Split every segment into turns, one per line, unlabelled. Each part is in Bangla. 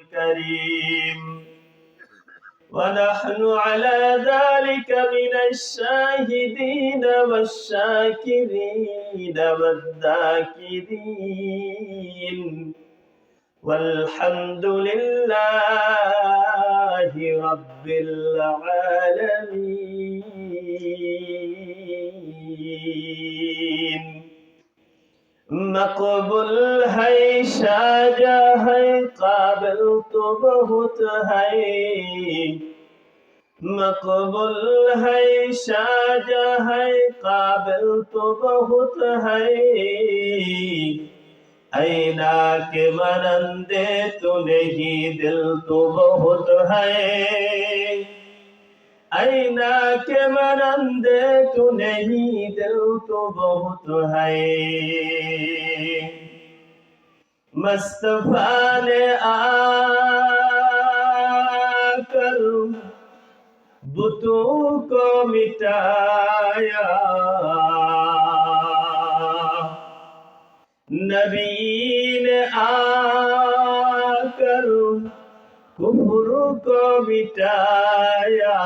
الكريم ونحن على ذلك من الشاهدين والشاكرين والذاكرين والحمد لله رب العالمين مقبول ہے شاجہ ہے قابل تو بہت ہے مقبول ہے شاجہ ہے قابل تو بہت ہے ऐना के मरंदे तो नहीं दिल तो बहुत है ऐना के मरंदे तो नहीं दिल तो बहुत है मुस्तफा ने आकर बुतों को मिटाया नबी ने आकर कुफ्र को मिटाया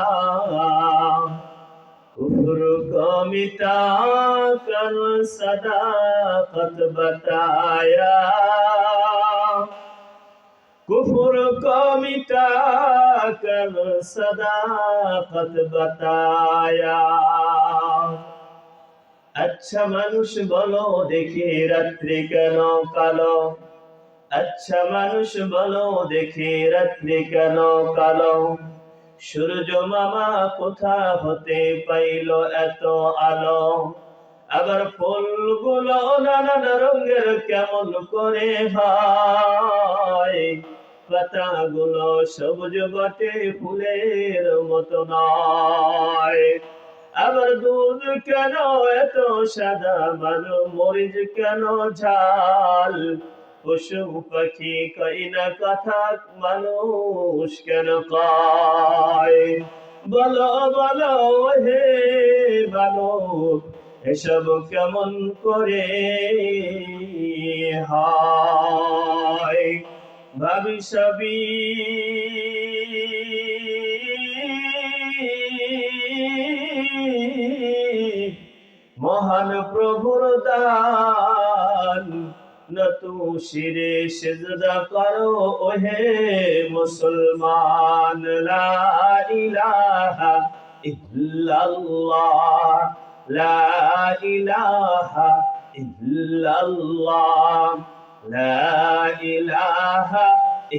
कुफ्र को मिटाकर सदाकत बताया कुफ्र को मिटाकर सदाकत बताया अच्छा মানুষ বলো দেখে রাত্রি কেন কালো अच्छा মানুষ বলো দেখে রাত্রি কেন কালো সূর্য মামা কোথা হতে পাইলো এত আলো আবার ফুলগুলো নানান রঙের কেমন করে হয় পাতাগুলো সবুজ বটে ফুলের মতো নয় আবার দুধ কেন এত সাদা ভালো মরিচ কেন ঝাল পশু পাখি কই না কথা মানুষ কেন কয় বলো বলো হে বলো এসব কেমন করে হয় ভাবি সবই মহান প্রভুর দান নতু শিরে সিজদা করো ওহে মুসলমান লা ইলাহা ইল্লাল্লাহ লা ইলাহা ইল্লাল্লাহ লা ইলাহা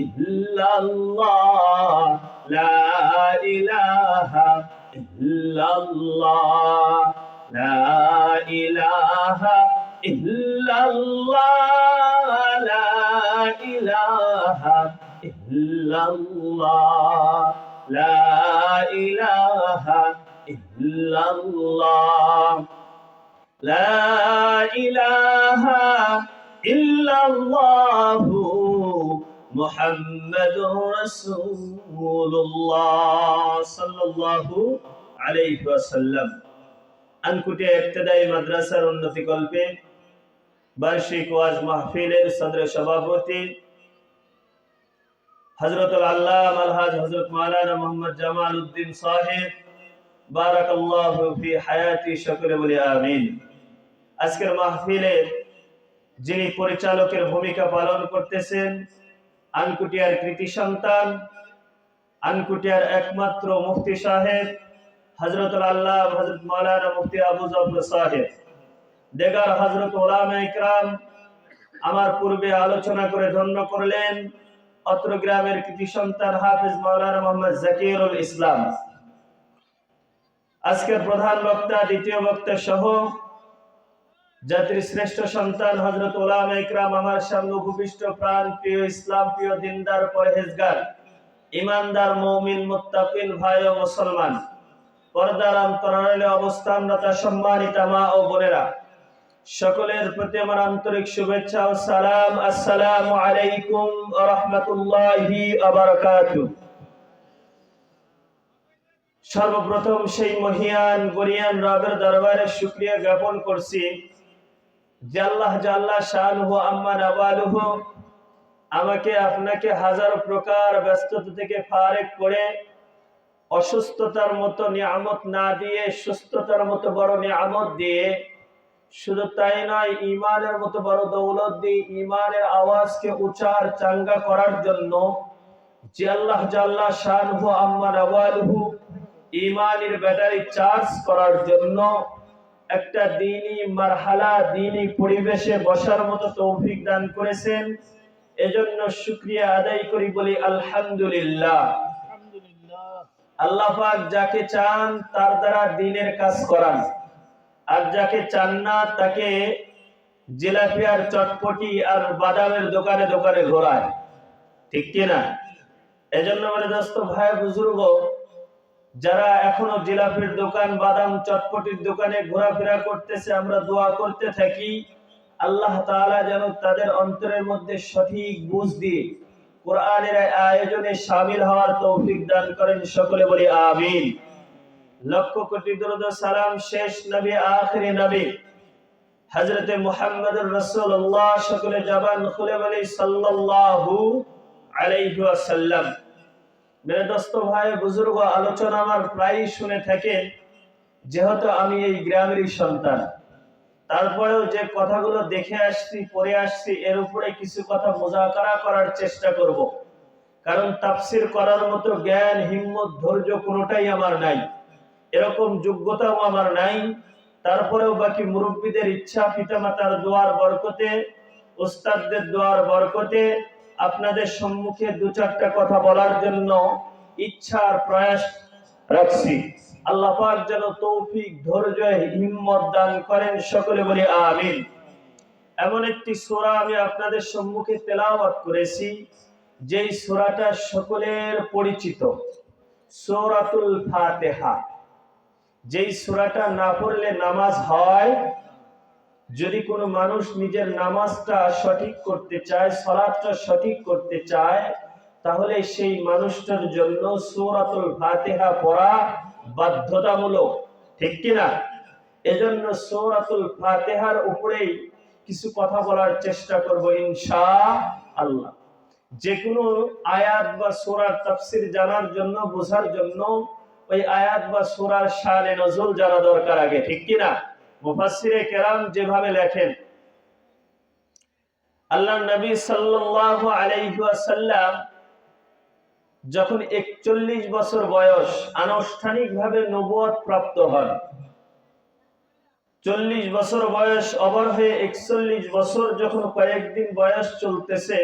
ইল্লাল্লাহ লা ইলাহা ইল্লাল্লাহ لا إله إلا الله لا إله إلا الله لا إله إلا الله لا إله إلا الله محمد رسول الله صلى الله عليه وسلم আনকুটিয়া ইবতেদায়ী মাদ্রাসার উন্নতি কল্পে বার্ষিক ওয়াজ মাহফিলের সদর সভাপতি হযরতুল আল্লামা আলহাজ হযরত মাওলানা মুহাম্মদ জামাল উদ্দিন সাহেব বারাকাল্লাহু ফি হায়াতি সকলে বলি আমিন। আজকের মাহফিলের যিনি পরিচালকের ভূমিকা পালন করতেছেন আনকুটিয়ার কৃতি সন্তান আনকুটিয়ার একমাত্র মুফতি সাহেব হযরতুল আল্লাহ হযরত মাওলানা মুফতি আবু জাফর সাহেব দেগার হযরত উলামায়ে ইকরাম আমার পূর্বে আলোচনা করে ধন্য করলেন অত্র গ্রামের কৃতি সন্তান হাফেজ মাওলানা মুহাম্মদ জাকিরুল ইসলাম। আজকের প্রধান বক্তা দ্বিতীয় বক্তা সহ জাতির শ্রেষ্ঠ সন্তান হযরত উলামায়ে ইকরাম আমার সামনে উপবিষ্ট প্রাণ প্রিয় ইসলাম প্রিয় দিনদার পরহেজগার ঈমানদার মুমিন মুত্তাকিন ভাই ও মুসলমান পর্দার অন্তরালে অবস্থানরত সম্মানিত মা ও বোনেরা সকলের প্রতি আমার আন্তরিক শুভেচ্ছা ও সালাম। আসসালামু আলাইকুম ওয়া রাহমাতুল্লাহি ওয়া বারাকাতুহু। সর্বপ্রথম সেই মহিয়ান গরিয়ান রবের দরবারে শুকরিয়া জ্ঞাপন করছি যে আল্লাহ জাল্লা শানুহু আম্মা নাওয়ালুহু আমাকে আপনাকে হাজার প্রকার ব্যস্ততা থেকে ফারেক করে অসুস্থতার মতো নিয়ামত না দিয়ে সুস্থতার মতো বড় নিয়ামত দিয়ে, শুধু তাই নয়, ঈমানের মতো বড় দৌলত দিয়ে ঈমানের আওয়াজকে উচ্চার চাঙ্গা করার জন্য যে আল্লাহ জাল্লা শানহু আম্মা নাওয়ালুহু ঈমানের ব্যাটারি চার্জ করার জন্য একটা দ্বীনি মারহালা, দ্বীনি পরিবেশে বসার মতো তৌফিক দান করেছেন। এজন্য শুকরিয়া আদায় করি, বলি আলহামদুলিল্লাহ। আল্লাহ পাক যাকে চান তার দ্বারা দ্বীনের কাজ করান, আর যাকে চান না তাকে জিলাপি আর চটপটি আর বাদামের দোকানে দোকানে ঘোরায়, ঠিক কিনা? এজন্য মানে দোস্ত ভাই বুজুর্গ, যারা এখনো জিলাপির দোকান বাদাম চটপটির দোকানে ঘোরাফেরা করতেছে, আমরা দোয়া করতে থাকি আল্লাহ তাআলা যেন তাদের অন্তরের মধ্যে সঠিক বুঝ দিয়ে কোরআনের আয়োজনে শামিল হওয়ার তৌফিক দান করেন। সকলে বলি আমিন। লক্ষ কোটি দরুদ ও সালাম শেষ নবী আখিরি নবী হযরতে মুহাম্মদুর রাসূলুল্লাহ, সকলে জবান খুলে বলি সাল্লাল্লাহু আলাইহি ওয়াসাল্লাম। মেরে দোস্ত ভাই বুজুর্গ, আলোচনা আমার প্রায় শুনে থাকেন, যেহেতু আমি এই গ্রামেরই সন্তান, তারপরেও যে কথাগুলো দেখে আসছি পড়ে আসছি এর উপরে কিছু কথা মুযাকারা করার চেষ্টা করব। কারণ তাফসীর করার মতো জ্ঞান, হিম্মত, ধৈর্য কোনোটাই আমার নাই, এরকম যোগ্যতাও আমার নাই। তারপরেও বাকি মুরব্বীদের ইচ্ছা, পিতামাতার দোয়ার বরকতে, উস্তাদদের দোয়ার বরকতে আপনাদের সম্মুখে দু চারটা কথা বলার জন্য ইচ্ছা আর প্রয়াস রাখছি। আল্লাহ পাক যেন তৌফিক, ধৈর্য, হিম্মত দান করেন। সকলে বলি আমিন। এমন একটি সূরা আমি আপনাদের সম্মুখে তেলাওয়াত করেছি, যেই সূরাটা সকলের পরিচিত, সূরাতুল ফাতিহা। যেই সূরাটা না পড়লে নামাজ হয়, যদি কোনো মানুষ নিজের নামাজটা সঠিক করতে চায়, সালাতটা সঠিক করতে চায়, তাহলে সেই মানুষটার জন্য সূরাতুল ফাতিহা পড়া বাধ্যতামূলক, ঠিক কিনা? এজন্য সূরাতুল ফাতিহার উপরেই কিছু কথা বলার চেষ্টা করব ইনশাআল্লাহ। যে কোনো আয়াত বা সূরার তাফসীর জানার জন্য, বোঝার জন্য ওই আয়াত বা সূরার শানে নজুল জানা দরকার আগে, ঠিক কিনা? মুফাসসিরে কেরাম যেভাবে লেখেন, আল্লাহর নবী সাল্লাল্লাহু আলাইহি ওয়াসাল্লাম যখন 41 বছর বয়স আনুষ্ঠানিকভাবে নবুয়ত প্রাপ্ত হন, 40 বছর বয়স ওভার হয়ে 41 বছর যখন কয়েকদিন বয়স চলতেছে,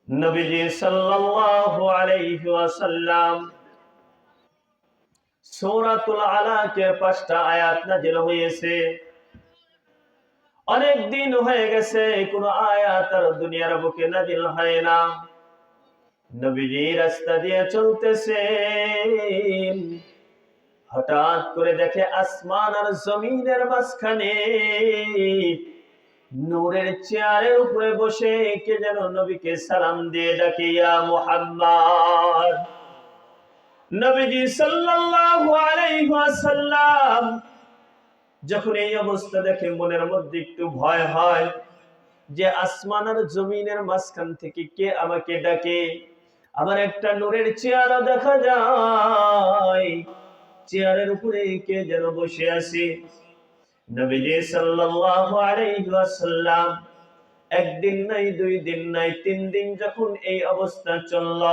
নবীজি সাল্লাল্লাহু আলাইহি ওয়াসাল্লাম সূরাতুল আলাকের 5টা আয়াত নাযিল হয়েছে। অনেক দিন হয়ে গেছে কোন আয়াত আর দুনিয়ার বুকে নাযিল হয় না। নবীজি রাস্তা দিয়ে চলতেছেন, হঠাৎ করে দেখে আসমান আর জমিনের মাঝখানে নূরের চেয়ারের উপরে বসে কে যেন নবীকে সালাম দিয়ে ডাকে, ইয়া মুহাম্মদ। নবীজি সাল্লাল্লাহু আলাইহি ওয়াসাল্লাম যখন এই অবস্থা দেখে মনের মধ্যে একটু ভয় হয় যে আসমান আর জমিনের মাঝখান থেকে কে আমাকে ডাকে। আমার একটা নূরের চেয়ারও দেখা যায়, চেয়ারের উপরে কে যেন বসে আছে। নবীজি সাল্লাল্লাহু আলাইহি ওয়াসাল্লাম একদিন নাই, 2 দিন নাই, 3 দিন যখন এই অবস্থা চলল,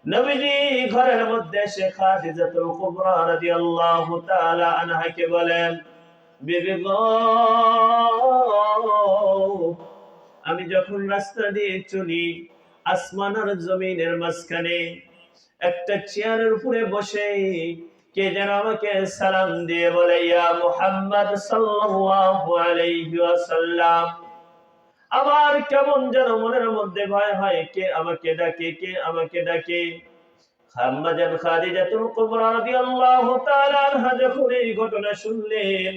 নবীজি ঘরের মধ্যে এসে খাদিজাতুল কুবরা রাদিয়াল্লাহু তাআলা আনহাকে বলেন, বিবি গো, আমি যখন রাস্তা দিয়ে চলি, আসমান আর জমিনের মাঝখানে একটা চেয়ারের উপরে বসে কে যেন আমাকে সালাম দিয়ে বলে, ইয়া মুহাম্মদ সাল্লাল্লাহু আলাইহি ওয়াসাল্লাম। আমার কেমন যেন মনের মধ্যে ভয় হয়, কে আমাকে ডাকে, কে আমাকে ডাকে। আম্মাজান খাদিজাতুল কুবরা রাদিয়াল্লাহু তাআলা আনহা যখন এই ঘটনা শুনলেন,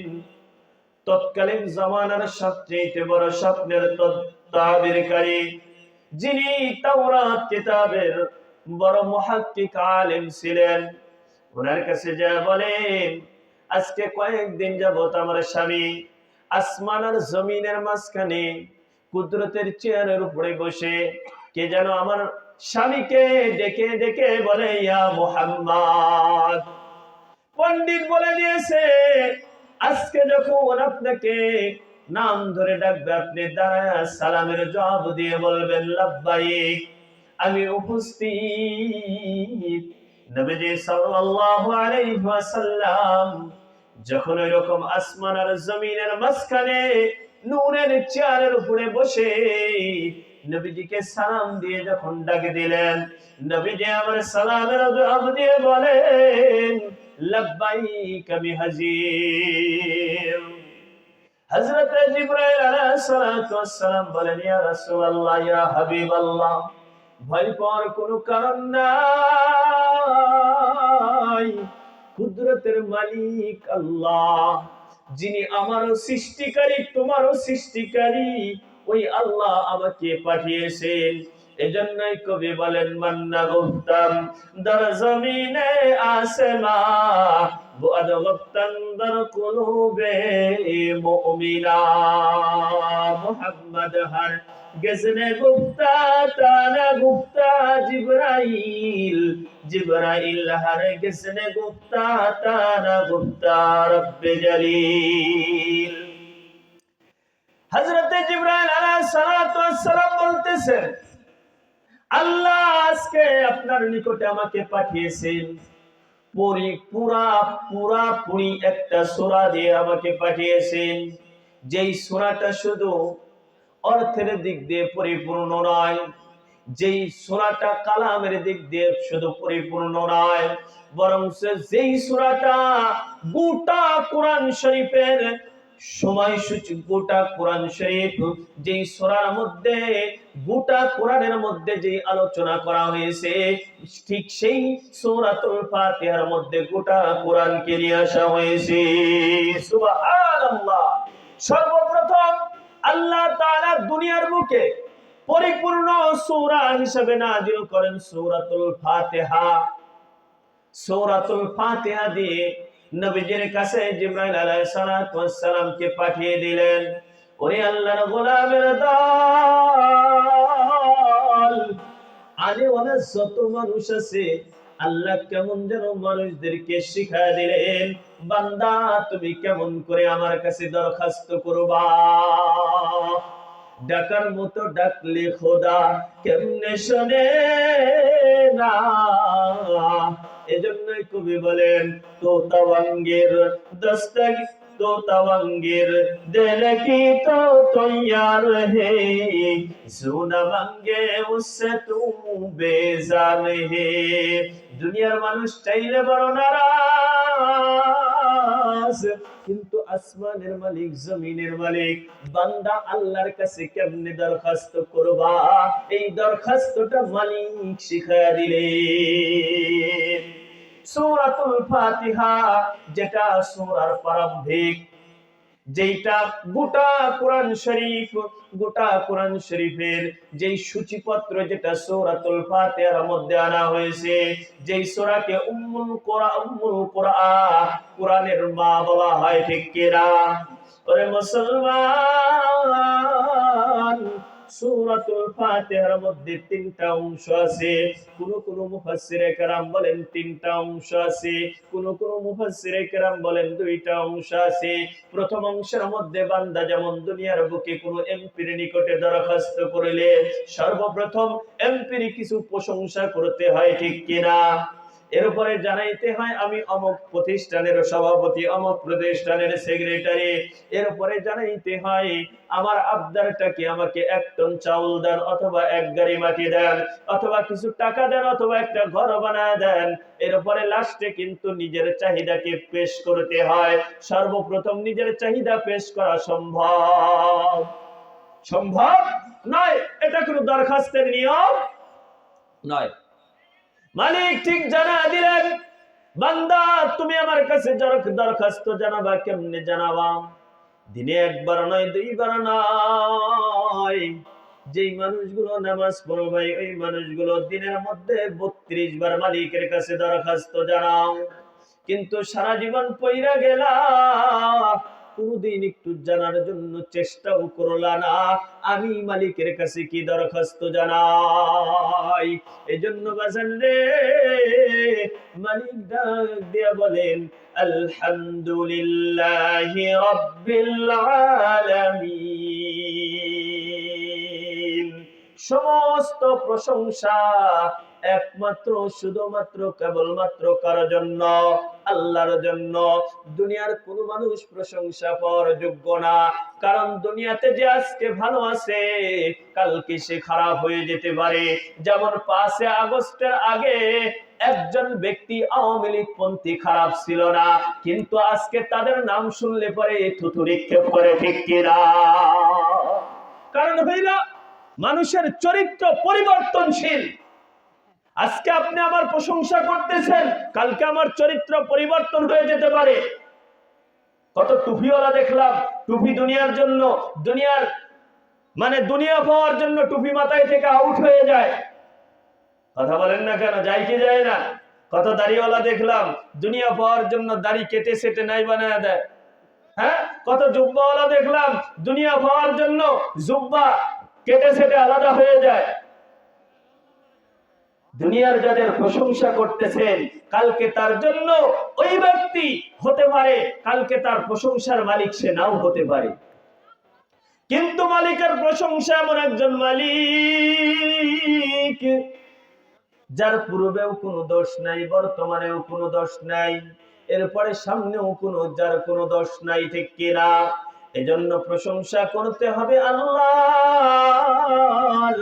তৎকালীন জামানার সবচেয়ে বড় স্বপ্নের তাবিরকারী, যিনি তাওরাত কিতাবের বড় মুহাক্কিক আলেম ছিলেন, ওনার কাছে যা বলেন, আজকে কয়েকদিন যাবত আমার স্বামী আসমান আর জমিনের মাঝখানে কুদরতের চেয়ারের উপরে বসে কে যেন আমার স্বামীকে ডেকে ডেকে বলে, ইয়া মুহাম্মদ। পণ্ডিত বলে দিয়েছে, আজকে যখন আপনাকে নাম ধরে ডাকবে, আপনি দাঁড়ায় সালামের জবাব দিয়ে বলবেন, লাব্বাইক, আমি উপস্থিত। নবীজি সাল্লাল্লাহু আলাইহি ওয়াসাল্লাম যখন এরকম আসমান আর জমিনের মাঝখানে নূরের চেয়ারের উপরে বসে নবীজিকে সালাম দিয়ে যখন ডাক দিলেন, নবীজি আমার সালামের জবাব দিয়ে বলেন, লাব্বাইক আমি হাজির। হযরত জিবরাইল আলাইহিস সালাতু ওয়াস সালাম বলেন, ইয়া রাসূলুল্লাহ, ইয়া হাবিবাল্লাহ, ভয় পাওয়ার কোনো কারণ নাই। কুদরতের মালিক আল্লাহ, যিনি আমারও সৃষ্টিকারী তোমারও সৃষ্টিকারী, ওই আল্লাহ আমাকে পাঠিয়েছেন। এজন্যই কবি বলেন, মান্না গুফতাম দার জমিনে আসমা বুআদ গুফতান দার কুলুবে মুমিনা। মুহাম্মদ হর গজনে গুফতা তানা গুফতা জিবরাইল, জিবরাইল হর গজনে গুফতা তানা গুফতা রব্বে জলিল। হযরত জিবরাইল আলাইহিস সালাতু ওয়াস সালাম বলতেছেন, আল্লাহ আজকে আপনার নিকটে আমাকে পাঠিয়েছেন, পুরাপুরি একটা সূরা দিয়ে আমাকে পাঠিয়েছেন, যেই সূরাটা শুধু অর্থের দিক দিয়ে পরিপূর্ণ নয়, যেই সূরাটা কালামের দিক দিয়ে শুধু পরিপূর্ণ নয়, বরং যেই সূরাটা গোটা কোরআন শরীফের সময়সূচি, গোটা কোরআন শরীফ যেই সূরার মধ্যে, গোটা কোরআনের মধ্যে যে আলোচনা করা হয়েছে, ঠিক সেই সূরাতুল ফাতিহার মধ্যে গোটা কোরআনকে নিয়ে আসা হয়েছে। সুবহানাল্লাহ। সর্বপ্রথম আল্লাহ তাআলা দুনিয়ার বুকে পরিপূর্ণ সূরা হিসেবে নাযিল করেন সূরাতুল ফাতিহা। সূরাতুল ফাতিহা দিয়ে নবীজির কাছে জিবরাইল আলাইহিস সালাতু ওয়াস সালামকে পাঠিয়ে দিলেন। ওরে আল্লাহর গোলামের দল, আরে ওরা যত মানুষ আছে, আল্লাহ কেমন যেন মানুষদেরকে শিখায় দিলেন, বান্দা তুমি কেমন করে আমার কাছে দরখাস্ত করবা। ডাকার মতো ডাকলে খোদা কেমনে শোনে না। এজন্যই কবি বলেন, তোতাওয়াঙ্গের দস্তগি তোতাওয়াঙ্গের দিল কি তো তৈয়ার হে, সোনা মাঙ্গে উসসে তু বেজান হে। দুনিয়ার মানুষ চাইলে বড় নারাজ, কিন্তু আসমানের মালিক জমিনের মালিক বান্দা আল্লাহর কাছে কেমনে দরখাস্ত করবা, এই দরখাস্তটা মালিক শিখায়া দিলেন। সূরাতুল ফাতিহা যেটা সূরার প্রারম্ভিক, যেটা গোটা কোরআন শরীফের যেই সূচিপত্র, যেটা সূরাতুল ফাতিহার মধ্যে আনা হয়েছে, যেই সূরাকে উম্মুল কুরআন, কোরআনের মা বলা হয়, ঠিক কিনা? ওরে মুসলমান, সূরাতুল ফাতিহার মধ্যে তিনটা অংশ আছে। কোন মুফাসসিরে কেরাম বলেন তিনটা অংশ আছে, কোন মুফাসসিরে কেরাম বলেন দুইটা অংশ আছে। প্রথম অংশের মধ্যে বান্দা যেমন দুনিয়ার বুকে কোন এমপির নিকটে দরখাস্ত করলে সর্বপ্রথম এমপির কিছু প্রশংসা করতে হয়, ঠিক কিনা? এরপরে জানাইতে হয় আমি অমুক প্রতিষ্ঠানের সভাপতি, অমুক প্রতিষ্ঠানের সেক্রেটারি। এরপরে জানাইতে হয় আমার আবদারটাকে, আমাকে 1 টন চাউল দেন, অথবা 1 গাড়ি মাটি দেন, অথবা কিছু টাকা দেন, অথবা একটা ঘর বানায় দেন। এরপরে লাস্টে কিন্তু নিজের চাহিদাকে পেশ করতে হয়। সর্বপ্রথম নিজের চাহিদা পেশ করা সম্ভব নয়, এটা কোনো দরখাস্তের নিয়ম নয়। মালিক ঠিক জানা দিলেন, বান্দা তুমি আমার কাছে দরখাস্ত জানাবা, কেমনে জানাবা? দিনে একবার নয়, দুইবার নয়। যেই মানুষগুলো নামাজ পড়বে, ওই মানুষগুলো দিনের মধ্যে 32 বার মালিকের কাছে দরখাস্ত জানাও, কিন্তু সারা জীবন পইরা গেলা, কোনদিন একটু জানার জন্য চেষ্টাও করলা না আমি মালিকের কাছে কি দরখাস্ত জানাই। এজন্য বাজান রে, মালিক ডাক দিয়া বলেন আলহামদুলিল্লাহি রাব্বিল আলামিন। সমস্ত প্রশংসা একমাত্র শুধুমাত্র কেবলমাত্র কার জন্য? আল্লাহর জন্য। দুনিয়ার কোন মানুষ প্রশংসা পাওয়ার যোগ্য না, কারণ দুনিয়াতে যে আজকে ভালো আছে কালকে সে খারাপ হয়ে যেতে পারে। যেমন 5 আগস্টের আগে একজন ব্যক্তি আওয়ামী লীগ পন্থী খারাপ ছিল না, কিন্তু আজকে তাদের নাম শুনলে পরে থুতু নিক্ষেপ করে, ঠিক কিনা? কারণ হইল মানুষের চরিত্র পরিবর্তনশীল। আজকে আপনি আমার প্রশংসা করতেছেন, কালকে আমার চরিত্র পরিবর্তন হয়ে যেতে পারে। কত টুপিওয়ালা দেখলাম, টুপি দুনিয়ার জন্য, দুনিয়ার মানে দুনিয়া পাওয়ার জন্য টুপি মাথায় থেকে আউট হয়ে যায়। কথা বলেন না কেন, যায় কি যায় না? কত দাড়িওয়ালা দেখলাম, দুনিয়া পাওয়ার জন্য দাড়ি কেটে সেটে নাই বানায় দেয়। হ্যাঁ, কত জুব্বাওয়ালা দেখলাম, দুনিয়া পাওয়ার জন্য জুব্বা কেটে সেটে আলাদা হয়ে যায়। দুনিয়ার যাদের প্রশংসা করতেছেন, কালকে তার জন্য ওই ব্যক্তি হতে পারে, কালকে তার প্রশংসার মালিক সে নাও হতে পারে। কিন্তু মালিকের প্রশংসা এমন একজন মালিক যার পূর্বেও কোনো দোষ নাই, বর্তমানেও কোনো দোষ নাই, এরপরে সামনেও যার কোনো দোষ নাই, ঠিক কিনা? এজন্য প্রশংসা করতে হবে আল্লাহর,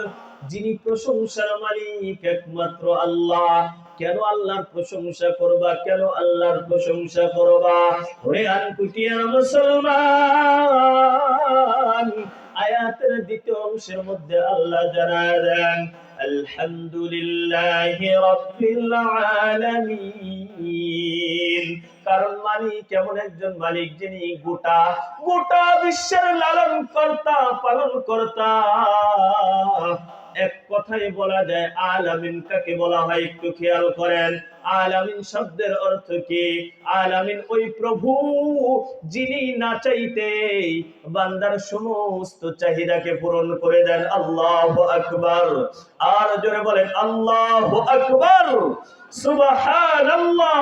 যিনি প্রশংসার মালিক একমাত্র আল্লাহ। কেন আল্লাহর প্রশংসা করবা? কেন আল্লাহর প্রশংসা করবা? ওরে আনকুটিয়ার মুসলমান, আয়াতের দ্বিতীয় অংশের মধ্যে আল্লাহ জানায় দেন আলহামদুলিল্লাহি রাব্বিল আলামিন। কারণ মালিক এমন একজন মালিক যিনি গোটা বিশ্বের লালন কর্তা, পালন কর্তা। এক কথায় বলা যায় আলামিন কাকে বলা হয় একটু খেয়াল করেন। আলামিন শব্দের অর্থ কি? আলামিন ওই প্রভু যিনি না চাইতেই বান্দার সমস্ত চাহিদাকে পূরণ করে দেন। আল্লাহু আকবার। আর জোরে বলেন আল্লাহু আকবার, সুবহানাল্লাহ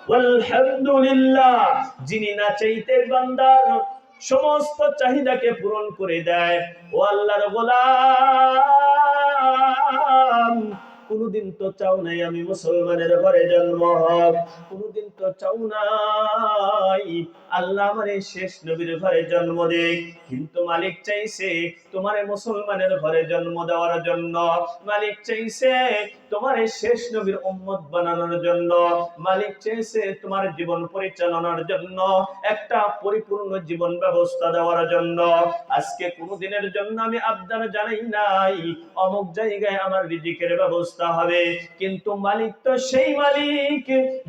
ওয়ালহামদুলিল্লাহ। যিনি না চাইতে বান্দার সমস্ত চাহিদাকে পূরণ করে দেয়। ও আল্লাহর গোলাম, কোনদিন তো চাও নাই আমি মুসলমানের ঘরে জন্ম হব, কোনদিন তো চাও নাই আল্লাহ আমারে শেষ নবীর ঘরে জন্ম দেই, কিন্তু মালিক চাইছে তোমারে মুসলমানের ঘরে জন্ম দেওয়ার জন্য। মালিক চাইছে তোমারে শেষ নবীর উম্মত বানানোর জন্য। মালিক চাইছে তোমার জীবন পরিচালনার জন্য, একটা পরিপূর্ণ জীবন ব্যবস্থা দেওয়ার জন্য। আজকে কোনদিনের জন্য আমি আবদার জানাই নাই অমুক জায়গায় আমার রিজিকের ব্যবস্থা হবে, কিন্তু মালিক তো সেই মালিক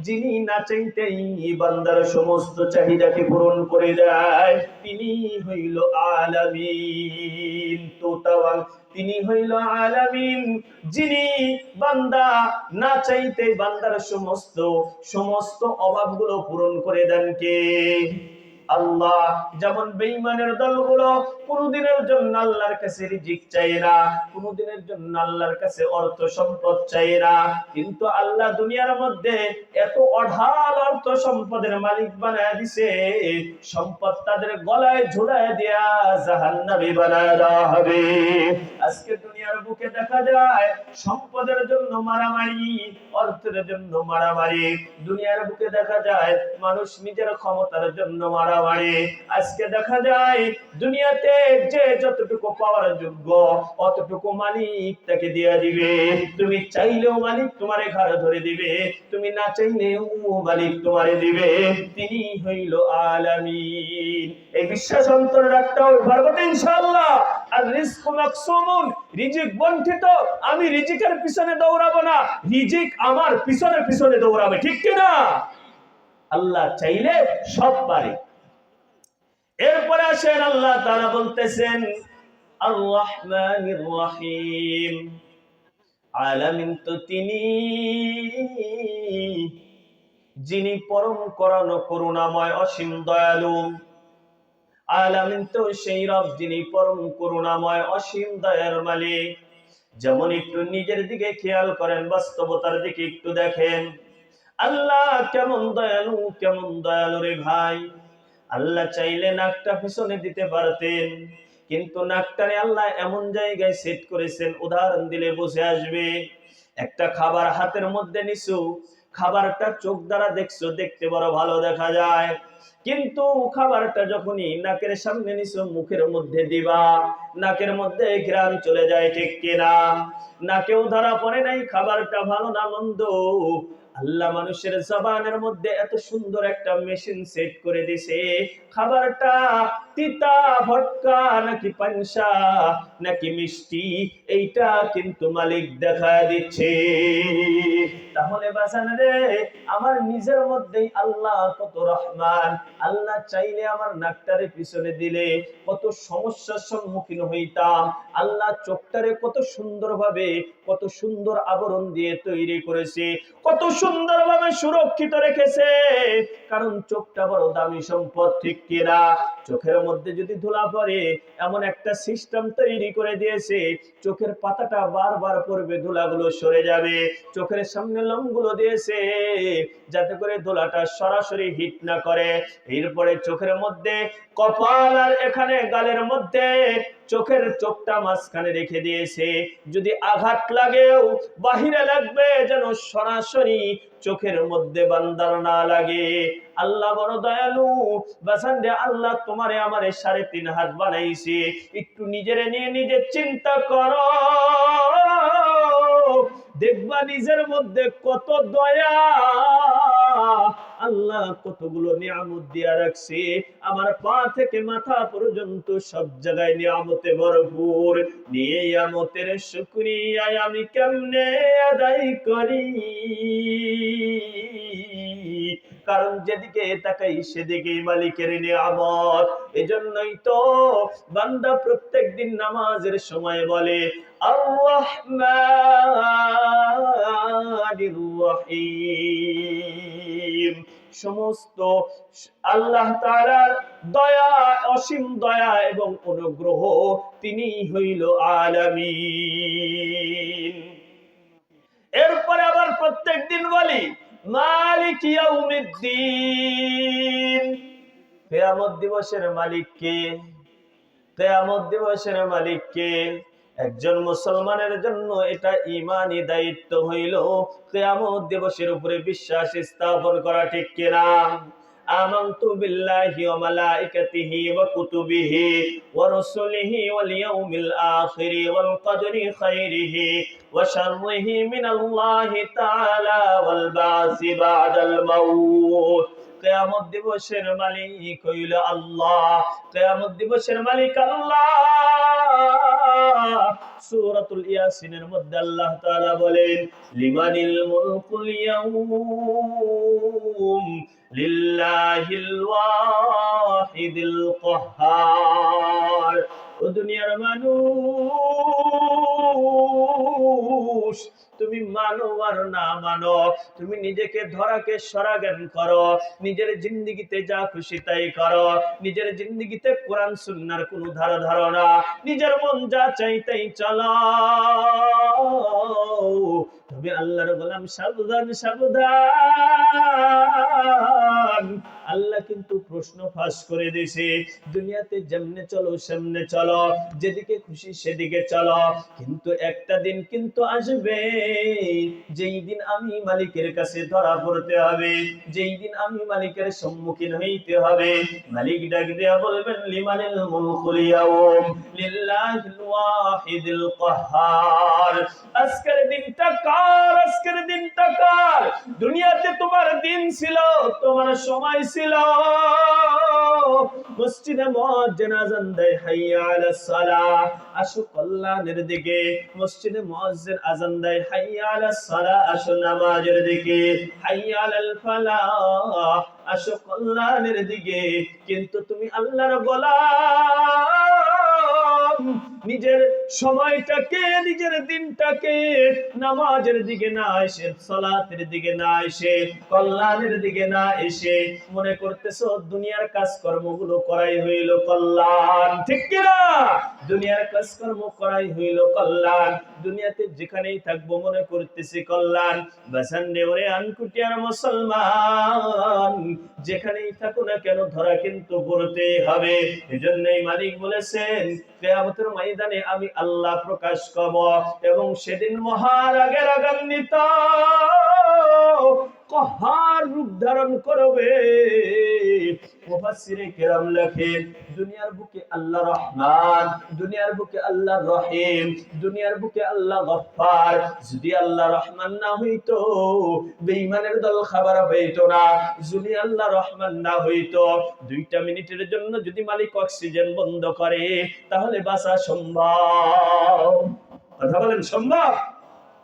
যিনি না চাইতেই বান্দার সমস্ত চাহিদাকে পূরণ করে দেয়। তিনি হইল আলামিন, তিনি হইল আলামিন, যিনি বান্দা না চাইতে বান্দার সমস্ত অভাবগুলো পূরণ করে দেন কে? আল্লাহ। যেমন বেঈমানের দলগুলো কোনদিনের জন্য আল্লাহর কাছে রিজিক চায় না, কোনদিনের জন্য আল্লাহর কাছে অর্থ সম্পদ চায় না, কিন্তু আল্লাহ দুনিয়ার মধ্যে এত অঢাল অর্থ সম্পদের মালিক বানায় দিছে, সম্পদ তাদের গলায় ঝুলায় দেয়া জাহান্নামী বানায় দেওয়া হবে। আজকে দুনিয়ার বুকে দেখা যায় সম্পদের জন্য মারামারি, অর্থের জন্য মারামারি। দুনিয়ার বুকে দেখা যায় মানুষ নিজের ক্ষমতার জন্য মারামারি। আজকে দেখা যায় দুনিয়াতে যে যতটুকু পাওয়ার যোগ্য অতটুকু মালিক তাকে দিয়ে দিবে। তুমি চাইলেও মালিক তোমারে ঘাড় ধরে দিবে, তুমি না চাইলেও মালিক তোমারে দিবে। তিনি হইল আলামিন। এই বিশ্বাস অন্তরে রাখতে হবে, পারবো ইনশাআল্লাহ। আর রিজক মাকসুমুন, রিজিক বণ্টিত। আমি রিজিকের পিছনে দৌড়াবো না, রিজিক আমার পিছনে দৌড়াবে, ঠিক কিনা? আল্লাহ চাইলে সব পারে। এরপরে আসেন আল্লাহ তাআলা বলতেছেন আর রহমানির রহিম। আলামিন তো তিনি যিনি পরম করুণাময়, অসীম দয়ালু। আলামিন তো সেই রব যিনি পরম করুণাময়, অসীম দয়ার মালিক। যেমন একটু নিজের দিকে খেয়াল করেন, বাস্তবতার দিকে একটু দেখেন, আল্লাহ কেমন দয়ালু, কেমন দয়ালু রে ভাই। আল্লাহ চাইলে নাকটা পিছনে দিতে পারতেন, কিন্তু নাকটারে আল্লাহ এমন জায়গায় সেট করেছেন, উদাহরণ দিলে বুঝে আসবে। একটা খাবার হাতের মধ্যে নিছো, খাবারটা চোখ দ্বারা দেখছো, দেখতে বড় ভালো দেখা যায়, কিন্তু খাবারটা যখনই নাকের সামনে নিছো, মুখের মধ্যে দিবা, নাকের মধ্যে ঘ্রাণ চলে যায়, ঠিক কিনা? নাকেও ধরা পড়ে নাই খাবারটা ভালো না মন্দ। আল্লাহ মানুষের জবানের মধ্যে এত সুন্দর একটা মেশিন সেট করে দিছে, খাবারটা তিতা ভটকা নাকি পানসা নাকি মিষ্টি, এইটা কিন্তু মালিক দেখা দিচ্ছে। তাহলে বাজান রে, আমার নিজের মধ্যেই আল্লাহ কত রহমান। আল্লাহ চাইলে আমার নাকটারে পিছনে দিলে কত সমস্যার সম্মুখীন হইতাম। আল্লাহ চোখটারে কত সুন্দরভাবে, কত সুন্দর আবরণ দিয়ে তৈরি করেছে, কত সুন্দরভাবে সুরক্ষিত রেখেছে, কারণ চোখটা বড় দামি সম্পদ, ঠিক কিনা? চোখের মধ্যে যদি ধুলা পড়ে, এমন একটা সিস্টেম তৈরি করে দিয়েছে, চোখের পাতাটা বারবার পড়বে, ধুলাগুলো সরে যাবে। চোখের সামনে লোমগুলো দিয়েছে যাতে করে ধুলাটা সরাসরি হিট না করে। এরপরে চোখের মধ্যে কপাল আর এখানে গালের মধ্যে চোখের চোখটা মাঝখানে রেখে দিয়েছে, যদি আঘাত লাগেও বাহিরে লাগবে যেন সরাসরি চোখের মধ্যে বান্দার না লাগে। আল্লাহ বড় দয়ালু বাজান রে, আল্লাহ তোমারে আমারে 3.5 হাত বানাইছে, একটু নিজেরে নিয়ে নিজে চিন্তা করো, দেখবা নিজের মধ্যে কত দয়া। আল্লাহ কতগুলো নিয়ামত দিয়া রাখছে, আমার পা থেকে মাথা পর্যন্ত সব জায়গায় নিয়ামতে ভরপুর। নিয়ামতের শুকরিয়া আমি কেমনে আদায় করি, কারণ যেদিকে তাকাই সেদিকেই মালিকের নিয়ামত। এজন্যই তো বান্দা প্রত্যেকদিন নামাজের সময় বলে আর-রহমানির রহিম। সমস্ত আল্লাহ তাআলার দয়া, অসীম দয়া এবং অনুগ্রহ, তিনি হইল আলামিন। এরপরে আবার প্রত্যেকদিন বলি মালিক ইয়াউমিদ্দিন। কিয়ামত দিবসের মালিক কে? কিয়ামত দিবসের মালিক কে? একজন মুসলমানের জন্য এটা ঈমানি দায়িত্ব হইল কিয়ামত দিবসের উপরে বিশ্বাস স্থাপন করা, ঠিক কিনা? আমানতু বিল্লাহি ওয়া মালাইকাতিহি ওয়া কুতুবিহি ওয়া রুসুলিহি ওয়াল ইয়াউমিল আখির ওয়াল কদরি খাইরিহি ওয়া শাররিহি মিনাল্লাহি তাআলা ওয়াল বাসি বাদাল মাউত। কিয়ামত দিবসের মালিক হইল আল্লাহ, কিয়ামত দিবসের মালিক আল্লাহ। সূরাতুল ইয়াসিনের মধ্যে আল্লাহ তাআলা বলেন লিমানিল মুলকুল ইয়াউম লিল্লাহিল ওয়াহিদিল কাহ্হার। ও দুনিয়ার মানুষ, তুমি মানো আর না মানো, তুমি নিজেকে ধরাকে সরা জ্ঞান করো, নিজের জিন্দেগিতে যা খুশি তাই করো, নিজের জিন্দেগিতে কোরআন সুন্নাহর কোনো ধারণা, নিজের মন যা চাই তাই চালাও, তবে আল্লাহর গোলাম সাবধান সাবধান। আল্লাহ কিন্তু প্রশ্ন ফাঁস করে দিয়েছে, দুনিয়াতে যেমনে চলো সেমনে চলো, যেদিকে খুশি সেদিকে চলো, কিন্তু একটা দিন কিন্তু আসবে যেই দিন আমি মালিকের কাছে ধরা পড়তে হবে, যেই দিন আমি মালিকের সম্মুখীন হইতে হবে। মালিক ডাক দিয়া বলবেন লিমানিল মুলকুল ইয়াউম লিল্লাহিল ওয়াহিদিল কাহ্হার। আজকের দিনটা কার? আজকের দিনটা কার? দুনিয়াতে তোমার দিন ছিল, তোমার সময় ছিল, মসজিদে মুয়াজ্জিন আযান দেয় হাইয়া আলাস সালাহ, আসো কল্যাণের দিকে। মসজিদে মুয়াজ্জিন আযান দেয় হাইয়া আলাস সালাহ, আসো নামাজের দিকে। হাইয়া আলাল ফালাহ, আসো কল্যাণের দিকে। কিন্তু তুমি আল্লাহর গোলাম, নিজের সময়টাকে, নিজের দিনটাকে নামাজের দিকে না এসে, সালাতের দিকে না এসে, কল্যাণের দিকে না এসে মনে করতেছো দুনিয়ার কাজকর্মগুলো করাই হইল কল্যাণ। ঠিক কিনা? দুনিয়ার কাজকর্ম করাই হইল কল্যাণ। দুনিয়াতে যেখানেই থাকবো মনে করতেছি কল্যাণ। বাসান ওরে আনকুটিয়ার মুসলমান, যেখানেই থাকো না কেন ধরা কিন্তু পড়তে হবে। এজন্যই মালিক বলেছেন কিয়ামতের ময়দানে আমি আল্লাহ প্রকাশ করব এবং সেদিন মহারাগে রাগান্বিত কহার রূপ ধারণ করবে। মুফাসসিরে কেরাম লেখেন দুনিয়ার বুকে আল্লাহ রহমান, দুনিয়ার বুকে আল্লাহ রহিম, দুনিয়ার বুকে আল্লাহ গফফার। যদি আল্লাহ রহমান না হইতো বেঈমানের দল খাবার পাইতো না। যদি আল্লাহ রহমান না হইতো 2টা মিনিটের জন্য যদি মালিক অক্সিজেন বন্ধ করে তাহলে বাঁচা সম্ভব? কথা বলেন, সম্ভব?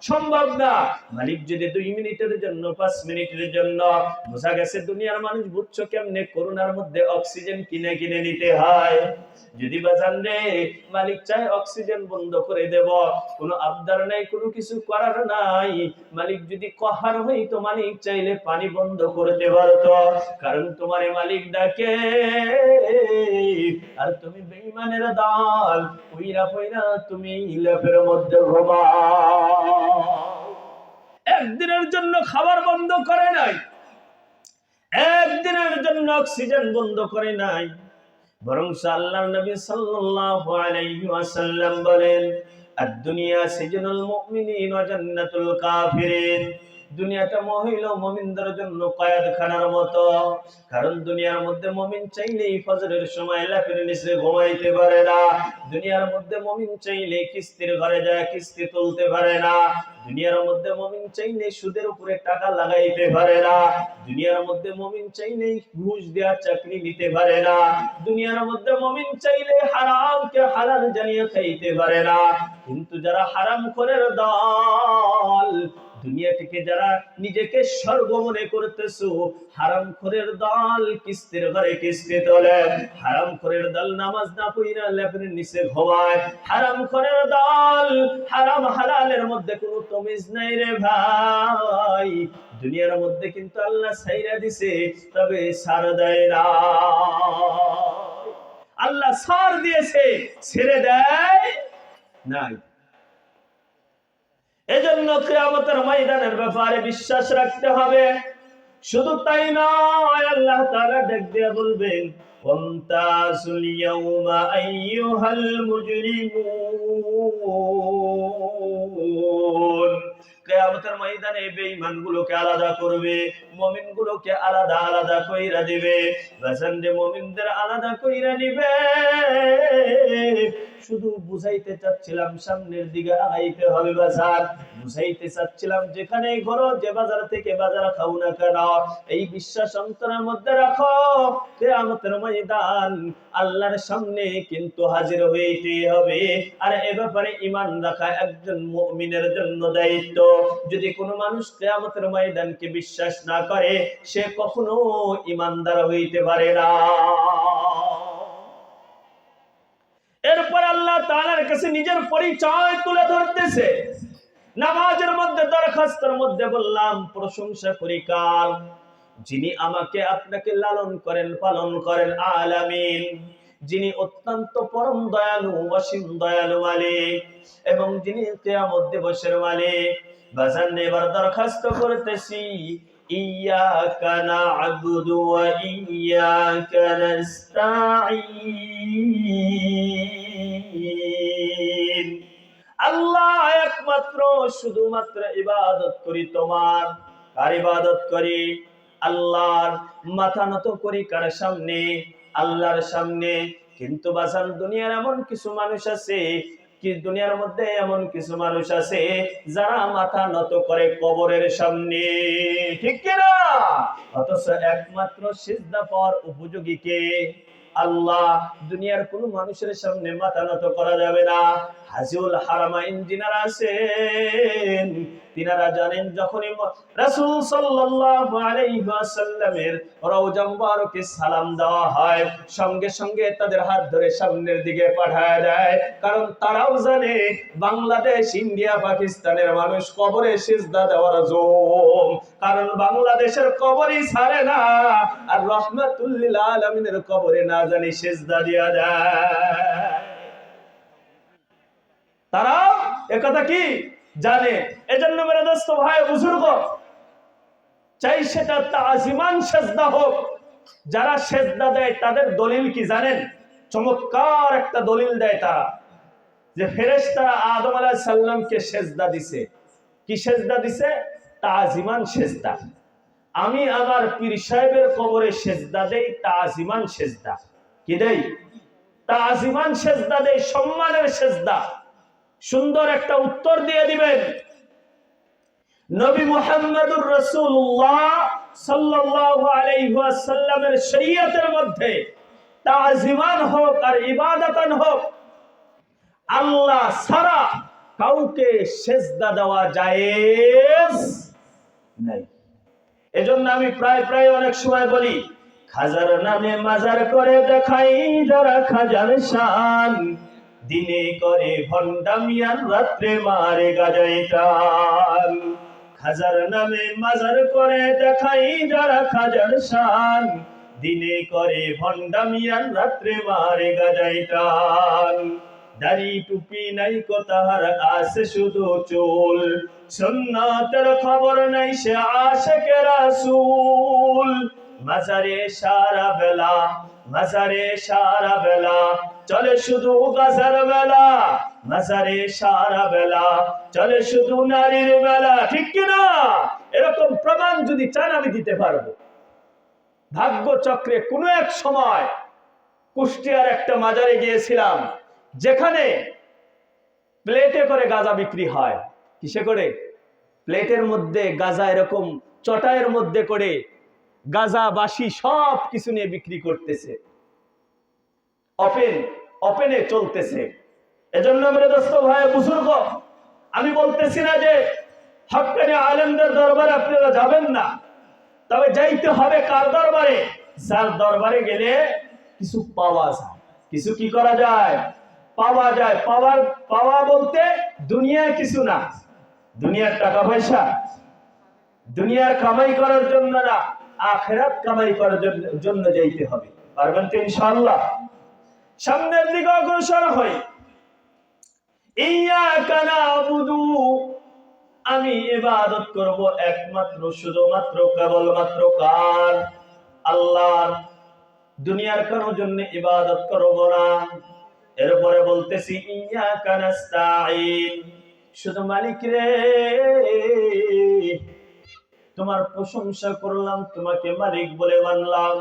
সম্ভব না। মালিক যদি 2 মিনিটের জন্য, 5 মিনিটের জন্য, বোঝা গেছে দুনিয়ার মানুষ বুঝছো কেমনে করোনার মধ্যে অক্সিজেন কিনে কিনে নিতে হয়। যদি বাজান রে মালিক চায় অক্সিজেন বন্ধ করে দেব, কোনো আবদার নাই, কোনো কিছু করার নাই। মালিক যদি কহার হইতো মালিক চাইলে পানি বন্ধ করতে পারতো। কারণ তোমারে মালিক ডাকে আর তুমি বেঈমানের দল পইরা পইরা তুমি লেপের মধ্যে ঘুমাও। একদিনের জন্য খাবার বন্ধ করে নাই, একদিনের জন্য অক্সিজেন বন্ধ করে নাই, বরং আল্লাহর নবী সাল্লাল্লাহু আলাইহি ওয়াসাল্লাম বলেন আদ-দুনিয়া সিজনুল মুমিনিন ওয়া জান্নাতুল কাফিরিন। দুনিয়াটা মহিল মুমিনদের জন্য কয়েদখানার মতো। কারণ দুনিয়ার মধ্যে মুমিন চাইলেই ফজরের সময় লেপের নিচে ঘুমাইতে পারে না। দুনিয়ার মধ্যে মুমিন চাইলে কিস্তির ঘরে যায় কিস্তি তুলতে পারে না। দুনিয়ার মধ্যে মুমিন চাইলে সুদের উপরে টাকা লাগাইতে পারে না। দুনিয়ার মধ্যে মুমিন চাইলে ঘুষ দেওয়া চাকরি নিতে পারে না। দুনিয়ার মধ্যে মুমিন চাইলে হারামকে হালাল জানিয়ে খাইতে পারে না। কিন্তু যারা হারামখোরের দল, দুনিয়া থেকে যারা নিজেকে স্বর্গ মনে করতেছো, হারামখোরের দল কিস্তির ঘরে কিস্তি তোলে, হারামখোরের দল নামাজ না পড়িয়া লেপের নিচে ঘুমায়, হারামখোরের দল হারাম হালালের মধ্যে কোনো তমিজ নাই রে ভাই। দুনিয়ার মধ্যে কিন্তু আল্লাহ ছাইরা দিছে, তবে ছাড় দেয় না। আল্লাহ ছাড় দিয়েছে, ছেড়ে দেয় নাই। এজন্য কিয়ামতের ময়দানের ব্যাপারে বিশ্বাস রাখতে হবে। শুধু তাই নয়, আল্লাহ তাআলা ডাক দিয়ে বলবেন ওয়ামতাজুল ইয়াউমা আইয়ুহাল মুজরিমুন। কিয়ামতের ময়দানে বেঈমানগুলোকে আলাদা করবে, মুমিনগুলোকে আলাদা আলাদা কইরা দিবে। বাজানরে মুমিনদের আলাদা কইরা নিবে। শুধু বুঝাইতে চাচ্ছিলাম সামনের দিকে আগাইতে হবে বাজার, বুঝাইতে চাচ্ছিলাম যেখানে ঘরো যে বাজার থেকে বাজার খাও না কেন এই বিশ্বাস অন্তরের মধ্যে রাখো। কিয়ামতের ময়দান আল্লাহর সামনে কিন্তু হাজির হইতে হবে। আর এ ব্যাপারে ঈমান রাখা একজন মুমিনের জন্য দায়িত্ব। যদি কোনো মানুষ কিয়ামতের ময়দানকে বিশ্বাস না করে সে কখনো ঈমানদার হইতে পারে না। এরপর আল্লাহ তাআলার কাছে নিজের পরিচয় তুলে ধরতেছে। নামাজের মধ্যে দরখাস্তের মধ্যে বললাম প্রশংসা করি কার, যিনি আমাকে আপনাকে লালন করেন পালন করেন, আলামিন, যিনি অত্যন্ত পরম দয়ালু অসীম দয়ালু মালিক এবং যিনি কিয়ামত দিবসের মালিক। বাজান এবার দরখাস্ত করতেছি ইয়াকা না'বুদু ওয়া ইয়াকা নাস্তাঈন। আল্লাহ একমাত্র শুধুমাত্র ইবাদত করি তোমার। কার ইবাদত করি? আল্লাহর। মাথা নত করি কার সামনে? আল্লাহর সামনে। কিন্তু বাজান দুনিয়ার এমন কিছু মানুষ আছে, কি দুনিয়ার মধ্যে এমন কিছু মানুষ আছে যারা মাথা নত করে কবরের সামনে। ঠিক কিনা? অথচ একমাত্র সিজদা পাওয়ার উপযোগী কে? আল্লাহ। দুনিয়ার কোন মানুষের সামনে মাথা নত করা যাবে না। হাজিউল হারামাইন যিনারা আছেন তিনারা জানেন যখনই রাসূল সাল্লাল্লাহু আলাইহি ওয়াসাল্লামের রওজা মুবারকে সালাম দেওয়া হয় সঙ্গে সঙ্গে তাদের হাত ধরে সামনের দিকে পাঠায় দেয়, কারণ তারাও জানে বাংলাদেশ ইন্ডিয়া পাকিস্তানের মানুষ কবরে সিজদা দেওয়ার জোম, কারণ বাংলাদেশের কবরই ছাড়ে না, আর রহমাতুল লিল আলামিনের কবরে না জানি সিজদা দিয়া দেয়। তারা একথা কি জানে। এজন্য মেরে দোস্ত ভাই বুজুর্গ, চাই সেটা তাজিমান সেজদা হোক। যারা সেজদা দেয় তাদের দলিল কি জানেন? চমৎকার একটা দলিল দেয় তারা, যে ফেরেশতারা আদম আলাইহিস সালামকে সেজদা দিছে। কি সেজদা দিছে? তাজিমান সেজদা। আমি আমার পীর সাহেবের কবরে সেজদা দেই, তাজিমান সেজদা। কি দেই? তাজিমান সেজদা দেই, সম্মানের সেজদা। সুন্দর একটা উত্তর দিয়ে দিবেন। নবী মুহাম্মদুর রাসূলুল্লাহ সাল্লাল্লাহু আলাইহি ওয়াসাল্লামের শরীয়তের মধ্যে তাজিমান হোক আর ইবাদতান হোক, আল্লাহ ছাড়া কাউকে সেজদা দেওয়া জায়েজ নাই। এজন্য আমি প্রায় অনেক সময় বলি, খাজার নামে মাজার করে দেখাই যারা খাজার শান, দিনে করে ভণ্ডামি আর রাত্রে মারে গাজায় টান। খাজার নামে মাজার করে দেখাই যারা খাজার শান, দিনে করে ভণ্ডামি আর রাত্রে মারে গাজায় টান। দাড়ি টুপি নাই কোতার আছে শুধু চুল, সুন্নাতের খবর নাই সে আশিকে রাসূল। মাজারে সারা বেলা, মাজারে সারা বেলা চলে শুধু গাজার বেলা, মাজারে সারা বেলা চলে শুধু নারীর বেলা। ঠিক কিনা? এরকম প্রমাণ যদি চান আমি দিতে পারবো। ভাগ্য চক্রে কোনো এক সময় কুষ্টিয়ার একটা মাজারে গিয়েছিলাম, যেখানে প্লেটে করে গাঁজা বিক্রি হয়। কিসে করে? প্লেটের মধ্যে গাঁজা, এরকম চটাইয়ের মধ্যে করে গাঁজা বাসি সব কিছু নিয়ে বিক্রি করতেছে, ওপেনে চলতেছে। এজন্য মেরে দোস্ত ভাই বুজুর্গ, আমি বলতেছি না যে হক্কানি আলেমদের দরবারে আপনারা যাবেন না, তবে যাইতে হবে কার দরবারে? যার দরবারে গেলে কিছু পাওয়া যায়। কিছু কি করা যায়? পাওয়া যায়। পাওয়া বলতে দুনিয়ায় কিছু না, দুনিয়ার টাকা পয়সা, দুনিয়ার কামাই করার জন্য না, আখিরাত কামাই করার জন্য যাইতে হবে। পারবেন তো ইনশাআল্লাহ? সামনের দিকে অগ্রসর হই। ইয়াকা নাবুদু, আমি ইবাদত করব একমাত্র শুধুমাত্র কেবলমাত্র কার? আল্লাহর। দুনিয়ার কারোর জন্য ইবাদত করব না। এরপরে বলতেছি ইয়াকা নাস্তাঈন, শুধু মালিক রে তোমার প্রশংসা করলাম, তোমাকে মালিক বলে মানলাম,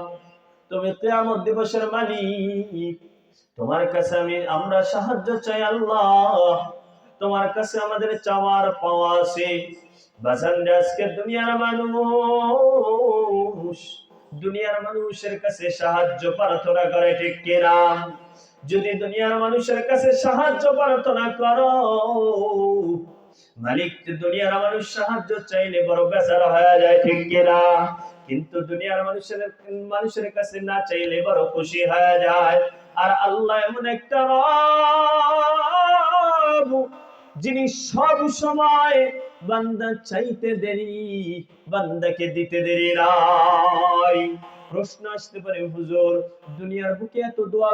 তুমি কিয়ামত দিবসের মালিক। তোমার কাছে আমরা সাহায্য চাই আল্লাহ, তোমার কাছে আমাদের চাওয়ার পাওয়া আছে। বাজান আজকে দুনিয়ার মানুষের কাছে সাহায্য প্রার্থনা করে, ঠিক কিনা? যদি দুনিয়ার মানুষের কাছে সাহায্য প্রার্থনা করো, মালিক দুনিয়ার মানুষ সাহায্য চাইলে বড় বেচারা হয়ে যায়, ঠিক কিনা? কিন্তু দুনিয়ার মানুষের কাছে না চাইলে বড় খুশি হয়ে যায়। আর আল্লাহ এমন একটা রব, যিনি সব সময় বান্দা চাইতে দেরি, বান্দাকে দিতে দেরি নাই। প্রশ্ন আসতে পারে, হুজুর দুনিয়ার বুকে এত দোয়া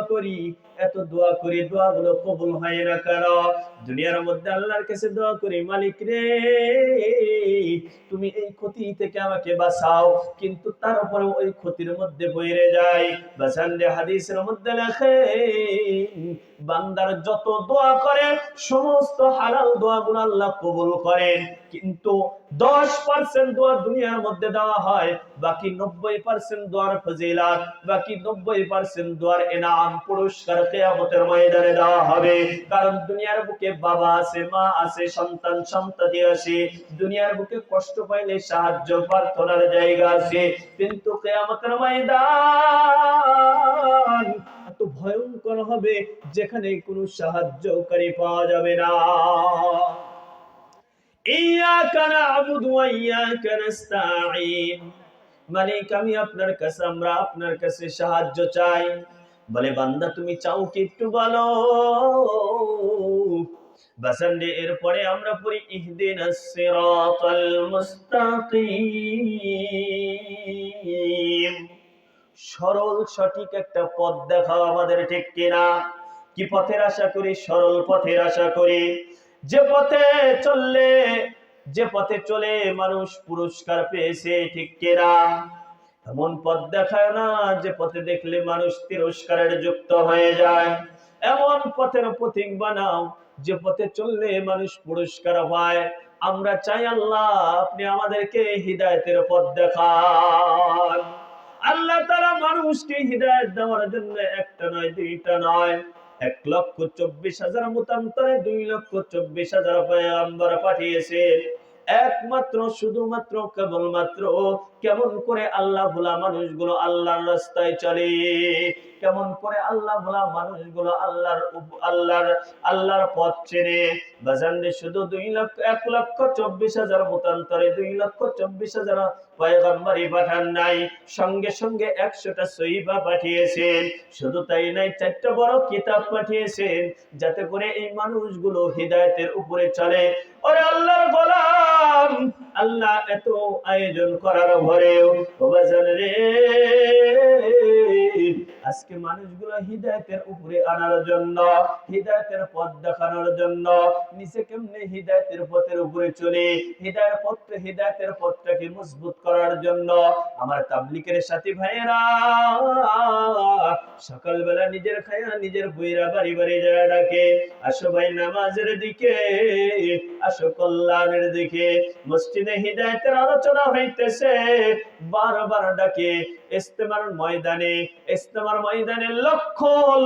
করি দোয়াগুলো কবুল হয় না কেন? দুনিয়ার মধ্যে আল্লাহর কাছে দোয়া করি, মালিক রে তুমি এই ক্ষতি থেকে আমাকে বাঁচাও, কিন্তু তার উপরে ওই ক্ষতির মধ্যে পড়ে যাই। বাঁচান রে, হাদিসের মধ্যে লেখে বান্দার যত দোয়া করে সমস্ত হালাল দোয়াগুলো আল্লাহ কবুল করেন, কিন্তু 10% দোয়া দুনিয়ার মধ্যে দেওয়া হয়, বাকি 90% দোয়ার ফজিলত, বাকি 90% দোয়ার ইনাম পুরস্কার কিয়ামতের ময়দানে দেওয়া হবে। কারণ দুনিয়ার বুকে বাবা আছে, মা আছে, সন্তান সন্ততি আছে, দুনিয়ার বুকে কষ্ট পাইলে সাহায্য প্রার্থনার জায়গা আছে, কিন্তু কিয়ামতের ময়দান ভয়ঙ্কর হবে, যেখানে কোনো সাহায্যকারী পাওয়া যাবে না। ইয়াকা না'বুদু ওয়া ইয়াকা নাস্তাঈন, মালিক আমি আপনার কাছে, আমরা আপনার কাছে সাহায্য চাই। বলে বান্দা তুমি চাও কি একটু বলো। বাসান্ডে এরপরে আমরা পড়ি ইহদিনাস সিরাতাল মুস্তাকিম, সরল সঠিক একটা পথ দেখাও আমাদের, ঠিক কিনা? কি পথের আশা করি? সরল পথের আশা করি, যে পথে চললে, যে পথে চলে মানুষ পুরস্কার পেয়েছে, ঠিক কিনা? এমন পথ দেখায় না যে পথে দেখলে মানুষ তিরস্কারের যুক্ত হয়ে যায়। এমন পথের পথিক বানাও যে পথে চললে মানুষ পুরস্কার পায়। আমরা চাই আল্লাহ আপনি আমাদেরকে হিদায়াতের পথ দেখান। আল্লাহ তাআলা মানুষকে হিদায়াত দেওয়ার জন্য একটা নয়, দুইটা নয়, 1,24,000 মতান্তরে 2,24,000 পয়গম্বর পাঠিয়েছেন। একমাত্র শুধুমাত্র কেবলমাত্র কেমন করে আল্লাহ ভোলা মানুষগুলো আল্লাহর রাস্তায় চলে, কেমন করে আল্লাহ ভোলা মানুষগুলো আল্লাহর পথ চেনে। বাজানরে শুধু 1,24,000 মতান্তরে 2,24,000 পয়গম্বরই পাঠান নাই, সঙ্গে সঙ্গে 100টা সহিফা পাঠিয়েছেন। শুধু তাই নাই, 4টা বড় কিতাব পাঠিয়েছেন, যাতে করে এই মানুষগুলো হিদায়াতের উপরে চলে। ওরে আল্লাহর গোলাম, আল্লাহ এত আয়োজন করার পরেও ও বাজান রে, আজকে মানুষগুলো হিদায়াতের উপরে আনার জন্য, হিদায়াতের পথ দেখানোর জন্য, নিচে কেমনে হিদায়াতের পথের উপরে চলে, হিদায়াতের পথটাকে মজবুত করার জন্য আমার তাবলীগের সাথী ভাইয়েরা সকালবেলা নিজের খায়া নিজের বইরা বাড়ি বাড়ি যায় ডাকে, আসো ভাই নামাজের দিকে, আসো কল্যাণের দিকে। মসজিদে হিদায়াতের আলোচনা হইতেছে, বারবার ডাকে। ইস্তেমার ময়দানে লক্ষ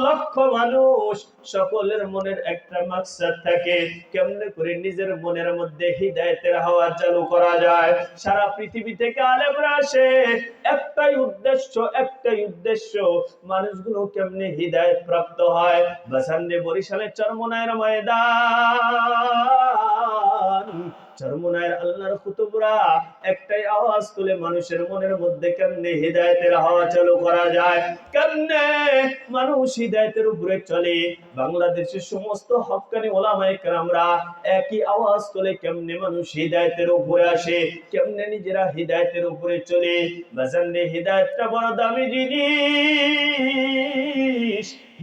লক্ষ মানুষ, সকলের মনের একটা মাকসাদ থাকে, কেমনে করে নিজের মনের মধ্যে হিদায়াতের হাওয়া চালু করা যায়। সারা পৃথিবী থেকে আলেমরা আসে, একটাই উদ্দেশ্য, মানুষগুলো কেমনে হিদায়াত প্রাপ্ত হয়। বাসান্ডে বরিশালের চরমনায়ের ময়দান, চরমনায়ের আল্লাহর কুতুবরা একটাই আওয়াজ তুলে, মানুষের মনের মধ্যে কেমনে হিদায়াতের হাওয়া চালু করা যায়, কেমনে মানুষ হিদায়াতের উপরে চলে। বাংলাদেশের সমস্ত হক্কানি ওলামায়ে কেরামরা একই আওয়াজ তুলে, কেমনে মানুষ হিদায়াতের উপরে আসে, কেমনে নিজেরা হিদায়াতের উপরে চলে। বাজানে হিদায়াতটা বড় দামি জিনিস।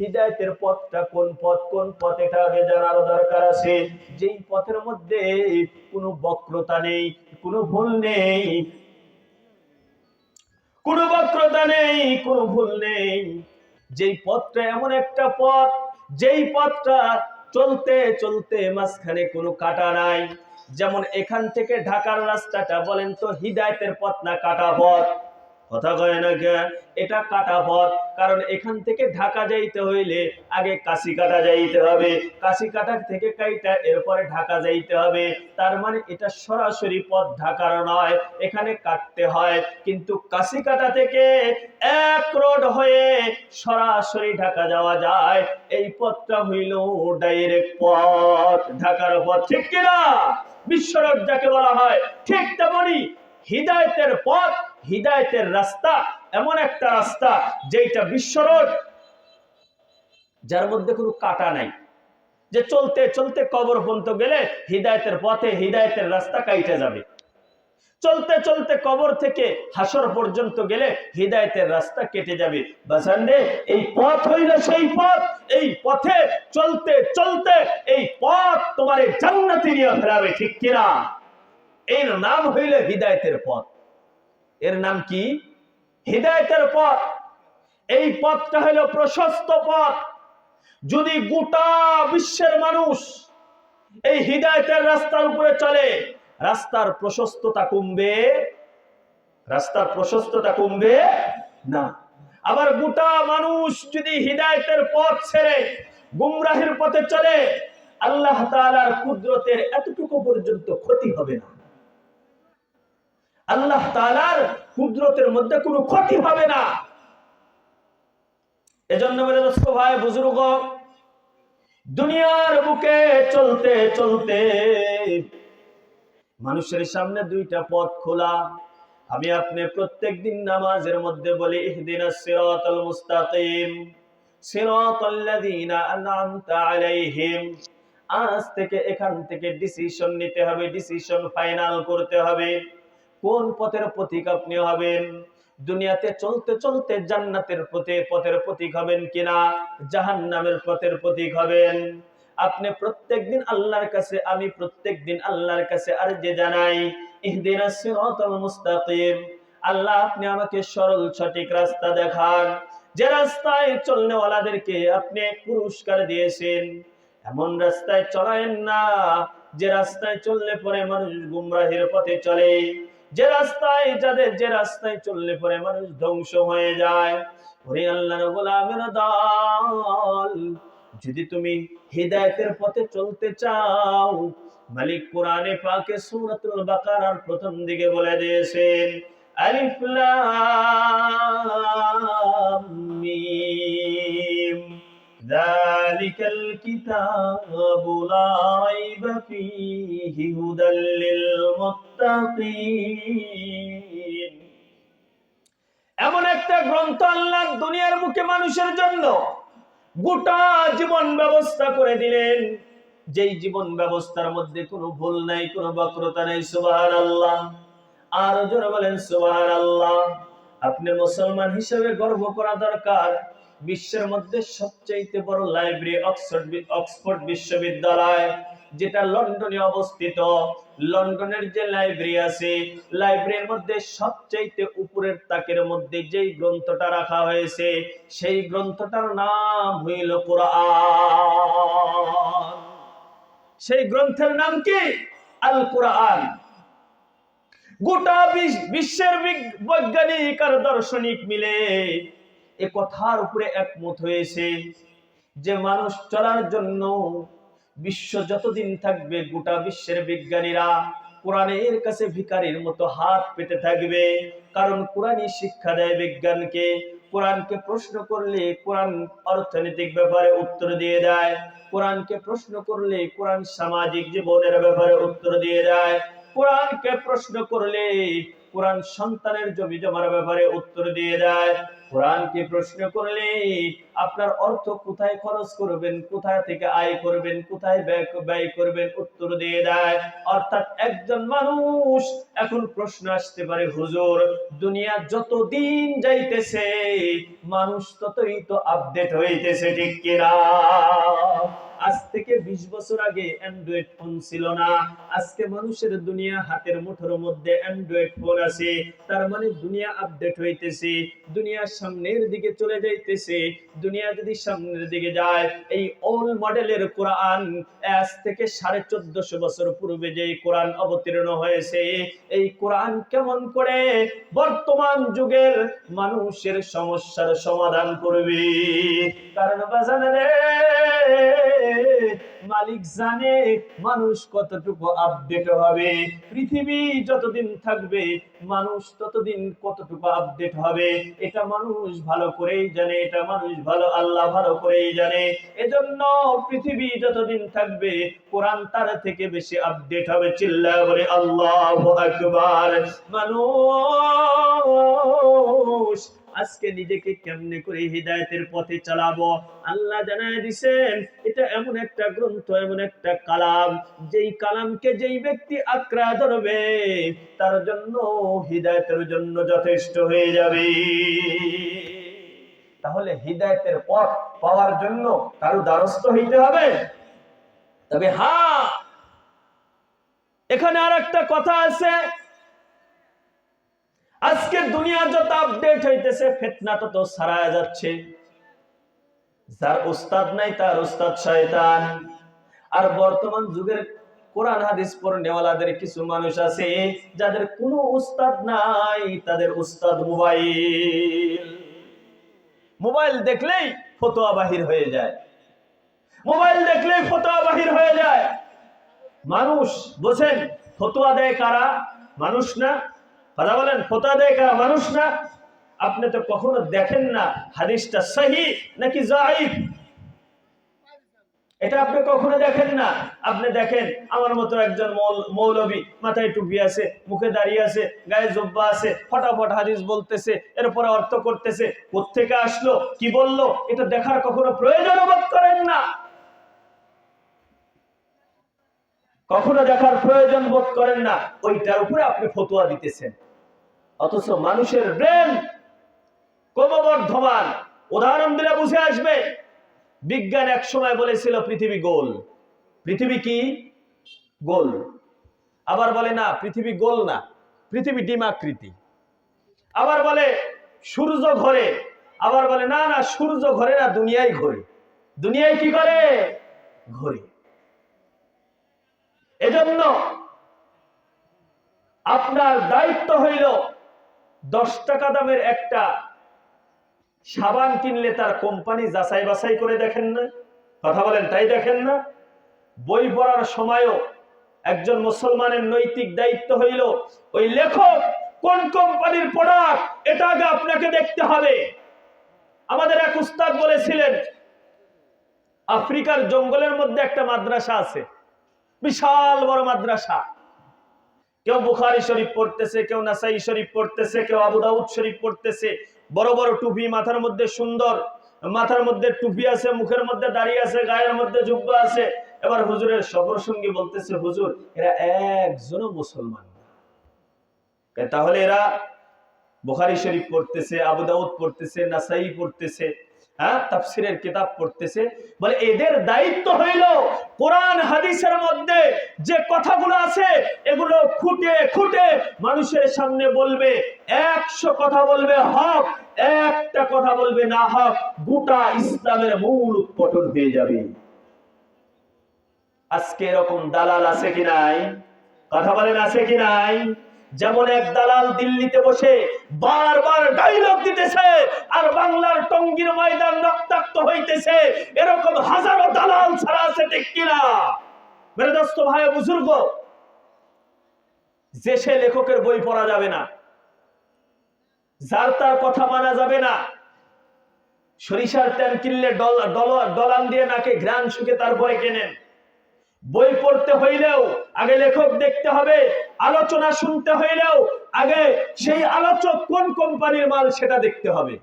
হিদায়াতের পথটা কোন পথ এটা আগে জানার দরকার আছে। যেই পথের মধ্যে কোনো বক্রতা নেই, কোনো ভুল নেই, কোনো বক্রতা নেই, কোনো ভুল নেই। যেই পথটা এমন একটা পথ, যেই পথটা চলতে চলতে মাঝখানে কোনো কাটা নাই। যেমন এখান থেকে ঢাকার রাস্তাটা বলেন তো হিদায়াতের পথ না কাটা পথ? কথা কয় না কেন? এটা কাটা পথ, কারণ এখান থেকে ঢাকা যাইতে হইলে আগে কাশিকাটা যাইতে হবে, কাশিকাটা থেকে কাইটা এরপরে ঢাকা যাইতে হবে। তার মানে এটা সরাসরি পথ ঢাকার নয়, এখানে কাটতে হয়। কিন্তু কাশিকাটা থেকে এক রোড হয়ে সরাসরি ঢাকা যাওয়া যায়, এই পথটা হইল ডাইরেক্ট পথ, ঢাকার পথ, ঠিক কিনা? বিশ্ব রোড যাকে বলা হয়, ঠিক তেমনি হিদায়াতের পথ, হিদায়াতের রাস্তা এমন একটা রাস্তা যেটা বিশ্ব রোড, যার মধ্যে কোনো কাটা নাই, যে চলতে চলতে কবর পর্যন্ত গেলে হিদায়াতের পথে হিদায়াতের রাস্তা কাইটে যাবে, চলতে চলতে কবর থেকে হাসর পর্যন্ত গেলে হিদায়াতের রাস্তা কেটে যাবে। বাজানরে এই পথ হইল সেই পথ, এই পথে চলতে চলতে এই পথ তোমারে জান্নাতে নিয়ে ফেরাবে, ঠিক কিনা? এর নাম হইল হিদায়াতের পথ। এর নাম কি? হিদায়াতের পথ। এই পথটা হলো প্রশস্ত পথ। যদি গোটা বিশ্বের মানুষ এই হিদায়াতের রাস্তার উপরে চলে, রাস্তার প্রশস্ততা কমবে? রাস্তার প্রশস্ততা কমবে না। আবার গোটা মানুষ যদি হিদায়াতের পথ ছেড়ে গুমরাহির পথে চলে, আল্লাহ তাআলার কুদরতের এতটুকু পর্যন্ত ক্ষতি হবে না। আল্লাহ তাআলার কুদরতের মধ্যে কোনো ক্ষতি হবে না। এজন্য বলে দোস্ত ভাই বুজুর্গ, দুনিয়ার বুকে চলতে চলতে মানুষের সামনে দুইটা পথ খোলা। আমি আপনি প্রত্যেকদিন নামাজের মধ্যে বলি ইহদিনাস সিরাতাল মুস্তাকিম সিরাতাল্লাযীনা আন'আমতা আলাইহিম। আজ থেকে এখান থেকে ডিসিশন নিতে হবে, ডিসিশন ফাইনাল করতে হবে কোন পথের পথিক আপনি হবেন। দুনিয়াতে চলতে চলতে জান্নাতের পথের পথিক হবেন কিনা জাহান্নামের পথের পথিক হবেন। আপনি প্রত্যেকদিন আল্লাহর কাছে, আমি প্রত্যেকদিন আল্লাহর কাছে আরজি জানাই ইহদিনাস সিরাতাল মুস্তাকিম। আল্লাহ আপনি আমাকে সরল সঠিক রাস্তা দেখান। যে রাস্তায় চলনেওয়ালাদেরকে আপনি পুরস্কার দিয়েছেন এমন রাস্তায় চলেন না যে রাস্তায় চললে পরে মানুষ গুমরাহির পথে চলে, যে রাস্তায় চললে পরে মানুষ ধ্বংস হয়ে যায়। ওরে আল্লাহর গোলামের দল, যদি তুমি হিদায়াতের পথে চলতে চাও, মালিক কোরআনে পাকে সূরাতুল বাকারার প্রথম দিকে বলে দিয়েছেন আলিফ লাম মিম যালিকাল কিতাবু লা রাইবা ফীহি হুদাল লিল মুত্তাকিন। এমন একটা গ্রন্থ আল্লাহ দুনিয়ার মুখে মানুষের জন্য গোটা জীবন ব্যবস্থা করে দিলেন, যেই জীবন ব্যবস্থার মধ্যে কোনো ভুল নাই, কোনো বক্রতা নাই। সুবহানাল্লাহ, আর জোরে বলেন সুবহানাল্লাহ। আপনি মুসলমান হিসেবে গর্ব করা দরকার। বিশ্বের মধ্যে সবচেয়ে বড় লাইব্রেরি অক্সফোর্ড বিশ্ববিদ্যালয়, যেটা লন্ডনে অবস্থিত। লন্ডনের যে লাইব্রেরি আছে, লাইব্রেরির মধ্যে সবচেয়ে উপরের তাকের মধ্যে যেই গ্রন্থটা রাখা হয়েছে, সেই গ্রন্থটার নাম হইল কোরআন। সেই গ্রন্থের নাম কি? আল কোরআন। গোটা বিশ্বের বৈজ্ঞানিক আর দার্শনিক মিলে এ কথার উপরে একমত হয়েছে যে মানুষ চলার জন্য বিশ্ব যতদিন থাকবে গোটা বিশ্বের বিজ্ঞানীরা কোরআনের কাছে ভিখারির মতো হাত পেতে থাকবে। কারণ কোরআনই শিক্ষা দেয় বিজ্ঞানকে। কোরআনকে প্রশ্ন করলে কোরআন অর্থনৈতিক ব্যাপারে উত্তর দিয়ে দেয়, কোরআনকে প্রশ্ন করলে কোরআন সামাজিক জীবনের ব্যাপারে উত্তর দিয়ে দেয়, কোরআনকে প্রশ্ন করলে কোরআন সন্তানের জমি জমার ব্যাপারে উত্তর দিয়ে দেয়, কোরআনকে প্রশ্ন করলে আপনার অর্থ কোথায় খরচ করবেন, কোথায় থেকে আয় করবেন, কোথায় ব্যয় করবেন উত্তর দিয়ে দেয়। অর্থাৎ একজন মানুষ এখন প্রশ্ন আসতে পারে, হুজুর দুনিয়া যত দিন যাইতেছে মানুষ ততই তো আপডেট হইতেছে, ঠিক কিনা? আজ থেকে 20 বছর আগে অ্যান্ড্রয়েড ফোন ছিল না, আজকে মানুষের দুনিয়া হাতের মুঠোর মধ্যে অ্যান্ড্রয়েড ফোন আছে। তার মানে দুনিয়া আপডেট হইতেছে, দুনিয়া সামনের দিকে চলে যাইতেছে। দুনিয়া যদি সামনের দিকে যায়, এই ওল্ড মডেলের কোরআন আজ থেকে 1450 বছর পূর্বে যে কোরআন অবতীর্ণ হয়েছে, এই কোরআন কেমন করে বর্তমান যুগের মানুষের সমস্যার সমাধান করবে? কারণ বাজারে মালিক জানে মানুষ কতটুকু আপডেট হবে। পৃথিবী যতদিন থাকবে মানুষ ততদিন কতটুকু আপডেট হবে, এটা মানুষ ভালো করেই জানে, এটা মানুষ আল্লাহ ভালো করেই জানে। এজন্য পৃথিবী যতদিন থাকবে কোরআন তার থেকে বেশি আপডেট হবে। চিল্লায়ে বলে আল্লাহু আকবার। মানুষ আজকে নিজেকে কেমনে করে হিদায়াতের পথে চালাবো আল্লাহ জানায় দিবেন। এটা এমন একটা গ্রন্থ, এমন একটা কালাম, যেই কালামকে যেই ব্যক্তি আঁকড়া ধরবে তার জন্য হিদায়াতের জন্য যথেষ্ট হয়ে যাবে। তাহলে হিদায়াতের পথ পাওয়ার জন্য কারো দ্বারস্থ হইতে হবে। তবে হ্যাঁ, এখানে আর একটা কথা আছে। আজকে দুনিয়া যত আপডেট হইতেছে ফিতনা তত ছড়ায়া যাচ্ছে। যার উস্তাদ নাই তার উস্তাদ শয়তান। আর বর্তমান যুগের কোরআন হাদিস পড়নেওয়ালাদের কিছু মানুষ আছে যাদের কোনো উস্তাদ নাই, তাদের উস্তাদ মোবাইল। মোবাইল দেখলেই ফতোয়া বাহির হয়ে যায়, মোবাইল দেখলেই ফতোয়া বাহির হয়ে যায়। মানুষ বোঝেন ফতোয়া দেয় কারা? মানুষ না? কথা বলেন, ফতোয়া দেয় কারা? মানুষ না? আপনি তো কখনো দেখেন না হাদিসটা সহিহ নাকি যায়িফ, এটা আপনি কখনো দেখেন না। আপনি দেখেন আমার মতো একজন মৌলবী, মাথায় টুপি আছে, মুখে দাঁড়িয়ে আছে, গায়ে জুব্বা আছে, ফটাফট হাদিস বলতেছে, এরপরে অর্থ করতেছে, কোত্থেকে আসলো, কি বললো, এটা দেখার কখনো প্রয়োজন বোধ করেন না, কখনো দেখার প্রয়োজন বোধ করেন না। ওইটার উপরে আপনি ফতোয়া দিতেছেন, অথচ মানুষের ব্রেন ক্রমবর্ধমান। উদাহরণ দিলে বুঝে আসবে। বিজ্ঞান এক সময় বলেছিল পৃথিবী গোল। পৃথিবী কি গোল? আবার বলে না পৃথিবী গোল না, পৃথিবী ডিমাকৃতি। আবার বলে সূর্য ঘোরে, আবার বলে না না সূর্য ঘোরে না, দুনিয়াই ঘোরে। দুনিয়ায় কি করে? ঘোরে। এজন্য আপনার দায়িত্ব হইল 10 টাকা দামের একটা সাবান কিনলে তার কোম্পানি যাচাই বাছাই করে দেখেন না? কথা বলেন, তাই দেখেন না? বই পড়ার সময়ও একজন মুসলমানের নৈতিক দায়িত্ব হইল ওই লেখক কোন কোম্পানির প্রোডাক্ট, এটা আগে আপনাকে দেখতে হবে। আমাদের এক উস্তাদ বলেছিলেন, আফ্রিকার জঙ্গলের মধ্যে একটা মাদ্রাসা আছে, বিশাল বড় মাদ্রাসা। কেউ বুখারী শরীফ পড়তেছে, কেউ নাসাই শরীফ পড়তেছে, কেউ আবু দাউদ শরীফ পড়তেছে, বড় বড় টুপি, মাথার মধ্যে সুন্দর, মাথার মধ্যে টুপি আছে, মুখের মধ্যে দাড়ি আছে, গায়ের মধ্যে জুব্বা আছে। এবার হুজুরের সফর সঙ্গী বলতেছে, হুজুর এরা একজনও মুসলমান না। তাহলে এরা বুখারী শরীফ পড়তেছে, আবু দাউদ পড়তেছে, নাসাই পড়তেছে, হ্যাঁ তাফসীরের কিতাব পড়তেছে, বলে এদের দায়িত্ব হইল কোরআন হাদিসের মধ্যে যে কথাগুলো আছে এগুলো খুঁটে খুঁটে মানুষের সামনে বলবে। 100 কথা বলবে হক, একটা কথা বলবে না হক, গোটা ইসলামের মূল উৎপটন হয়ে যাবে। আজকে এরকম দালাল আছে কি নাই? কথা বলেন, আছে কি নাই? যেমন এক দালাল দিল্লিতে বসে বারবার ডায়লগ দিতেছে আর বাংলার টঙ্গীর ময়দান রক্তাক্ত হইতেছে, এরকম হাজারো দালাল ছাড়া আছে, ঠিক কিনা? মেরে দোস্ত ভাই বুজুর্গ, যে সে লেখকের বই পড়া যাবে না, যার তার কথা মানা যাবে না, সরিষার তেল কিনলে ডলান দিয়ে নাকে ঘ্রাণ শুকে তারপরে কেনেন। বই পড়তে হইলেও আগে লেখক দেখতে হবে, আলোচনা শুনতে হইলেও আগে সেই আলোচক কোন কোম্পানির মাল সেটা দেখতে হবে,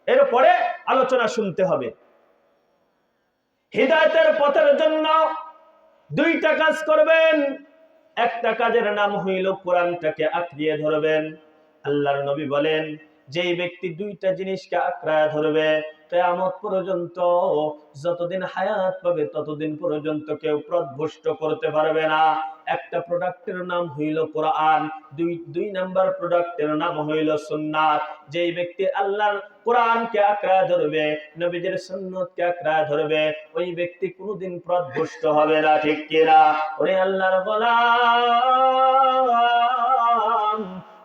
এরপরে আলোচনা শুনতে হবে। হিদায়াতের পথের জন্য 2টা কাজ করবেন। একটা কাজের নাম হইল কোরআনটাকে আঁকড়িয়ে ধরবেন। আল্লাহর নবী বলেন, যেই ব্যক্তি 2টা জিনিসকে আঁকড়ায় ধরবে কিয়ামত পর্যন্ত, যতদিন হায়াত পাবে ততদিন পর্যন্ত কেউ পথভ্রষ্ট করতে পারবে না। একটা প্রোডাক্টের নাম হইল কোরআন, দুই নাম্বার প্রোডাক্টের নাম হইল সুন্নাত। যেই ব্যক্তি আল্লাহর কোরআনকে আঁকড়ায় ধরবে, নবীদের সুন্নতকে আঁকড়ায় ধরবে, ওই ব্যক্তি কোনোদিন পথভ্রষ্ট হবে না, ঠিক কিনা? ওরে আল্লাহর গোলাম,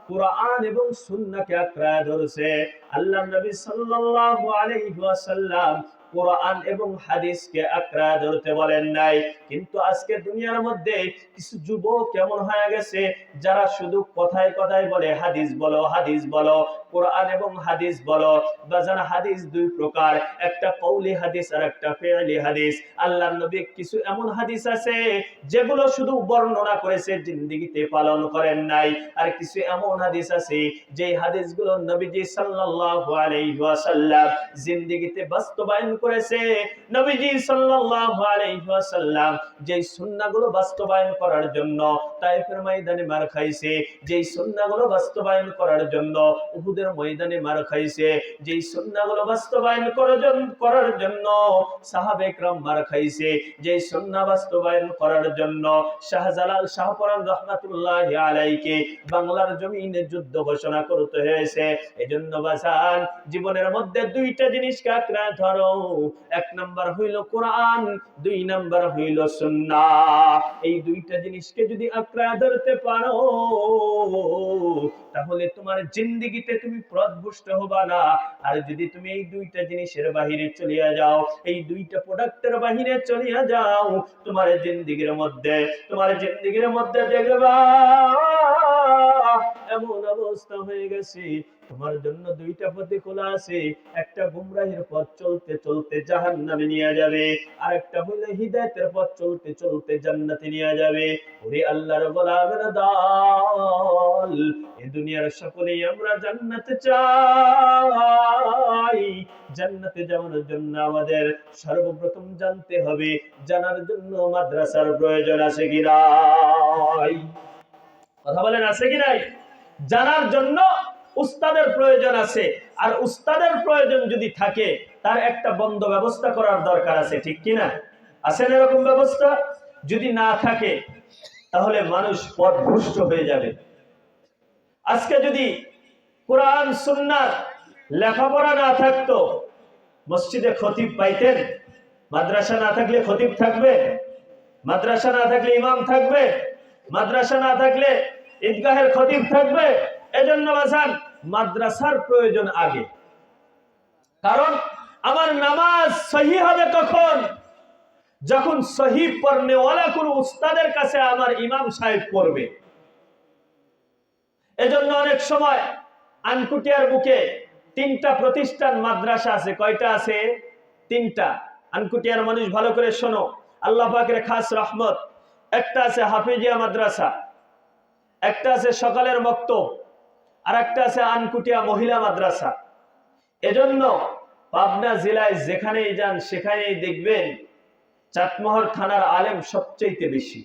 কুরআন এবং সুন্নাহকে আঁকড়ায় ধরছে। আল্লাহর নবী সাল্লাল্লাহু আলাইহি ওয়াসাল্লাম কুরআন এবং হাদিসকে আঁকড়ায় ধরতে বলেন নাই। কিন্তু আজকে দুনিয়ার মধ্যে কিছু যুবক কেমন হয়ে গেছে, যারা শুধু কথায় কথায় বলে হাদিস বলো, হাদিস বলো, কোরআন এবং হাদিস বলো। বাজান, হাদিস 2 প্রকার, একটা কওলি হাদিস আর একটা ফি'লি হাদিস। আল্লাহর নবী কিছু এমন হাদিস আছে যেগুলো শুধু বর্ণনা করেছে, জিন্দেগিতে পালন করেন নাই। আর কিছু এমন হাদিস আছে যে হাদিসগুলো নবীজি সাল্লাল্লাহু আলাইহি ওয়াসাল্লাম জিন্দেগিতে বাস্তবায়ন করেছে। নবীজি সাল্লাল্লাহু আলাইহি ওয়াসাল্লাম যে সুন্নাহগুলো বাস্তবায়ন করার জন্য তায়েফের ময়দানে মার খাইছে, যে সুন্নাহগুলো বাস্তবায়ন করার জন্য উহুদের ময়দানে মার খাইছে, যে সুন্নাহগুলো বাস্তবায়ন করার জন্য সাহাবে کرام মার খাইছে, যে সুন্নাহ বাস্তবায়ন করার জন্য শাহজালাল শাহপরান রাহমাতুল্লাহি আলাইহি বাংলার জমিনে যুদ্ধ ঘোষণা করতে হয়েছে। এজন্য বাজান, জীবনের মধ্যে 2টা জিনিসকে আঁকড়ায় ধরো। 1 নাম্বার হইল কোরআন, 2 নাম্বার হইল সুন্নাহ। এই 2টা জিনিসকে যদি আঁকড়ায় ধরতে পারো তাহলে তোমার জিন্দেগিতে তুমি পথভ্রষ্ট হবা না। আর যদি তুমি এই 2টা জিনিসের বাহিরে চলিয়া যাও, এই 2টা প্রোডাক্টের বাহিরে চলিয়া যাও, তোমার জিন্দেগির মধ্যে দেখবা এমন ব্যবস্থা হয়ে গেছে, তোমার জন্য দুইটা পথে খোলা আছে, একটা গুমরাহির পথ চলতে চলতে জাহান্নামে নিয়ে যাবে, আর একটা হলো হিদায়াতের পথ চলতে চলতে জান্নাতে নিয়ে যাবে। ওরে আল্লাহর গোলামের দল, এই দুনিয়ার সকলেই আমরা জান্নাতে চাই। জান্নাতে যাওয়ার জন্য আমাদের সর্বপ্রথম জানতে হবে, জানার জন্য মাদ্রাসার প্রয়োজন আছে কি নাই? কথা বলেন, আছে কি নাই? জানার জন্য উস্তাদের প্রয়োজন আছে, আর উস্তাদের প্রয়োজন যদি থাকে তার একটা বন্ধ ব্যবস্থা করার দরকার আছে, ঠিক কিনা? আছে না এরকম ব্যবস্থা? যদি না থাকে তাহলে মানুষ পথভ্রষ্ট হয়ে যাবে। আজকে যদি কোরআন সুন্নাহ লেখাপড়া না থাকতো, মসজিদে খতিব পাইতেন? মাদ্রাসা না থাকলে খতিব থাকবে? মাদ্রাসা না থাকলে ইমাম থাকবে? মাদ্রাসা না থাকলে ঈদগাহের খতিব থাকবে? এজন্য বাজান মাদ্রাসার প্রয়োজন আগে। কারণ আমার নামাজ সহি হবে কখন? যখন সহি পড়নেওয়ালা কোন উস্তাদের কাছে আমার ইমাম সাহেব পড়বে। এজন্য অনেক সময় আনকুটিয়ার বুকে 3টা প্রতিষ্ঠান মাদ্রাসা আছে। কয়টা আছে? 3টা। আনকুটিয়ার মানুষ ভালো করে শোনো, আল্লাহ পাকের খাস রহমত। একটা আছে হাফিজিয়া মাদ্রাসা, একটা আছে সকালের মক্তব, আর একটা আছে আনকুটিয়া মহিলা মাদ্রাসা। এজন্য পাবনা জেলায় যেখানেই যান সেখানেই দেখবেন চাটমোহর থানার আলেম সবচেয়ে বেশি।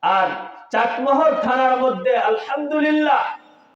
আর চাটমোহর থানার মধ্যে আলহামদুলিল্লাহ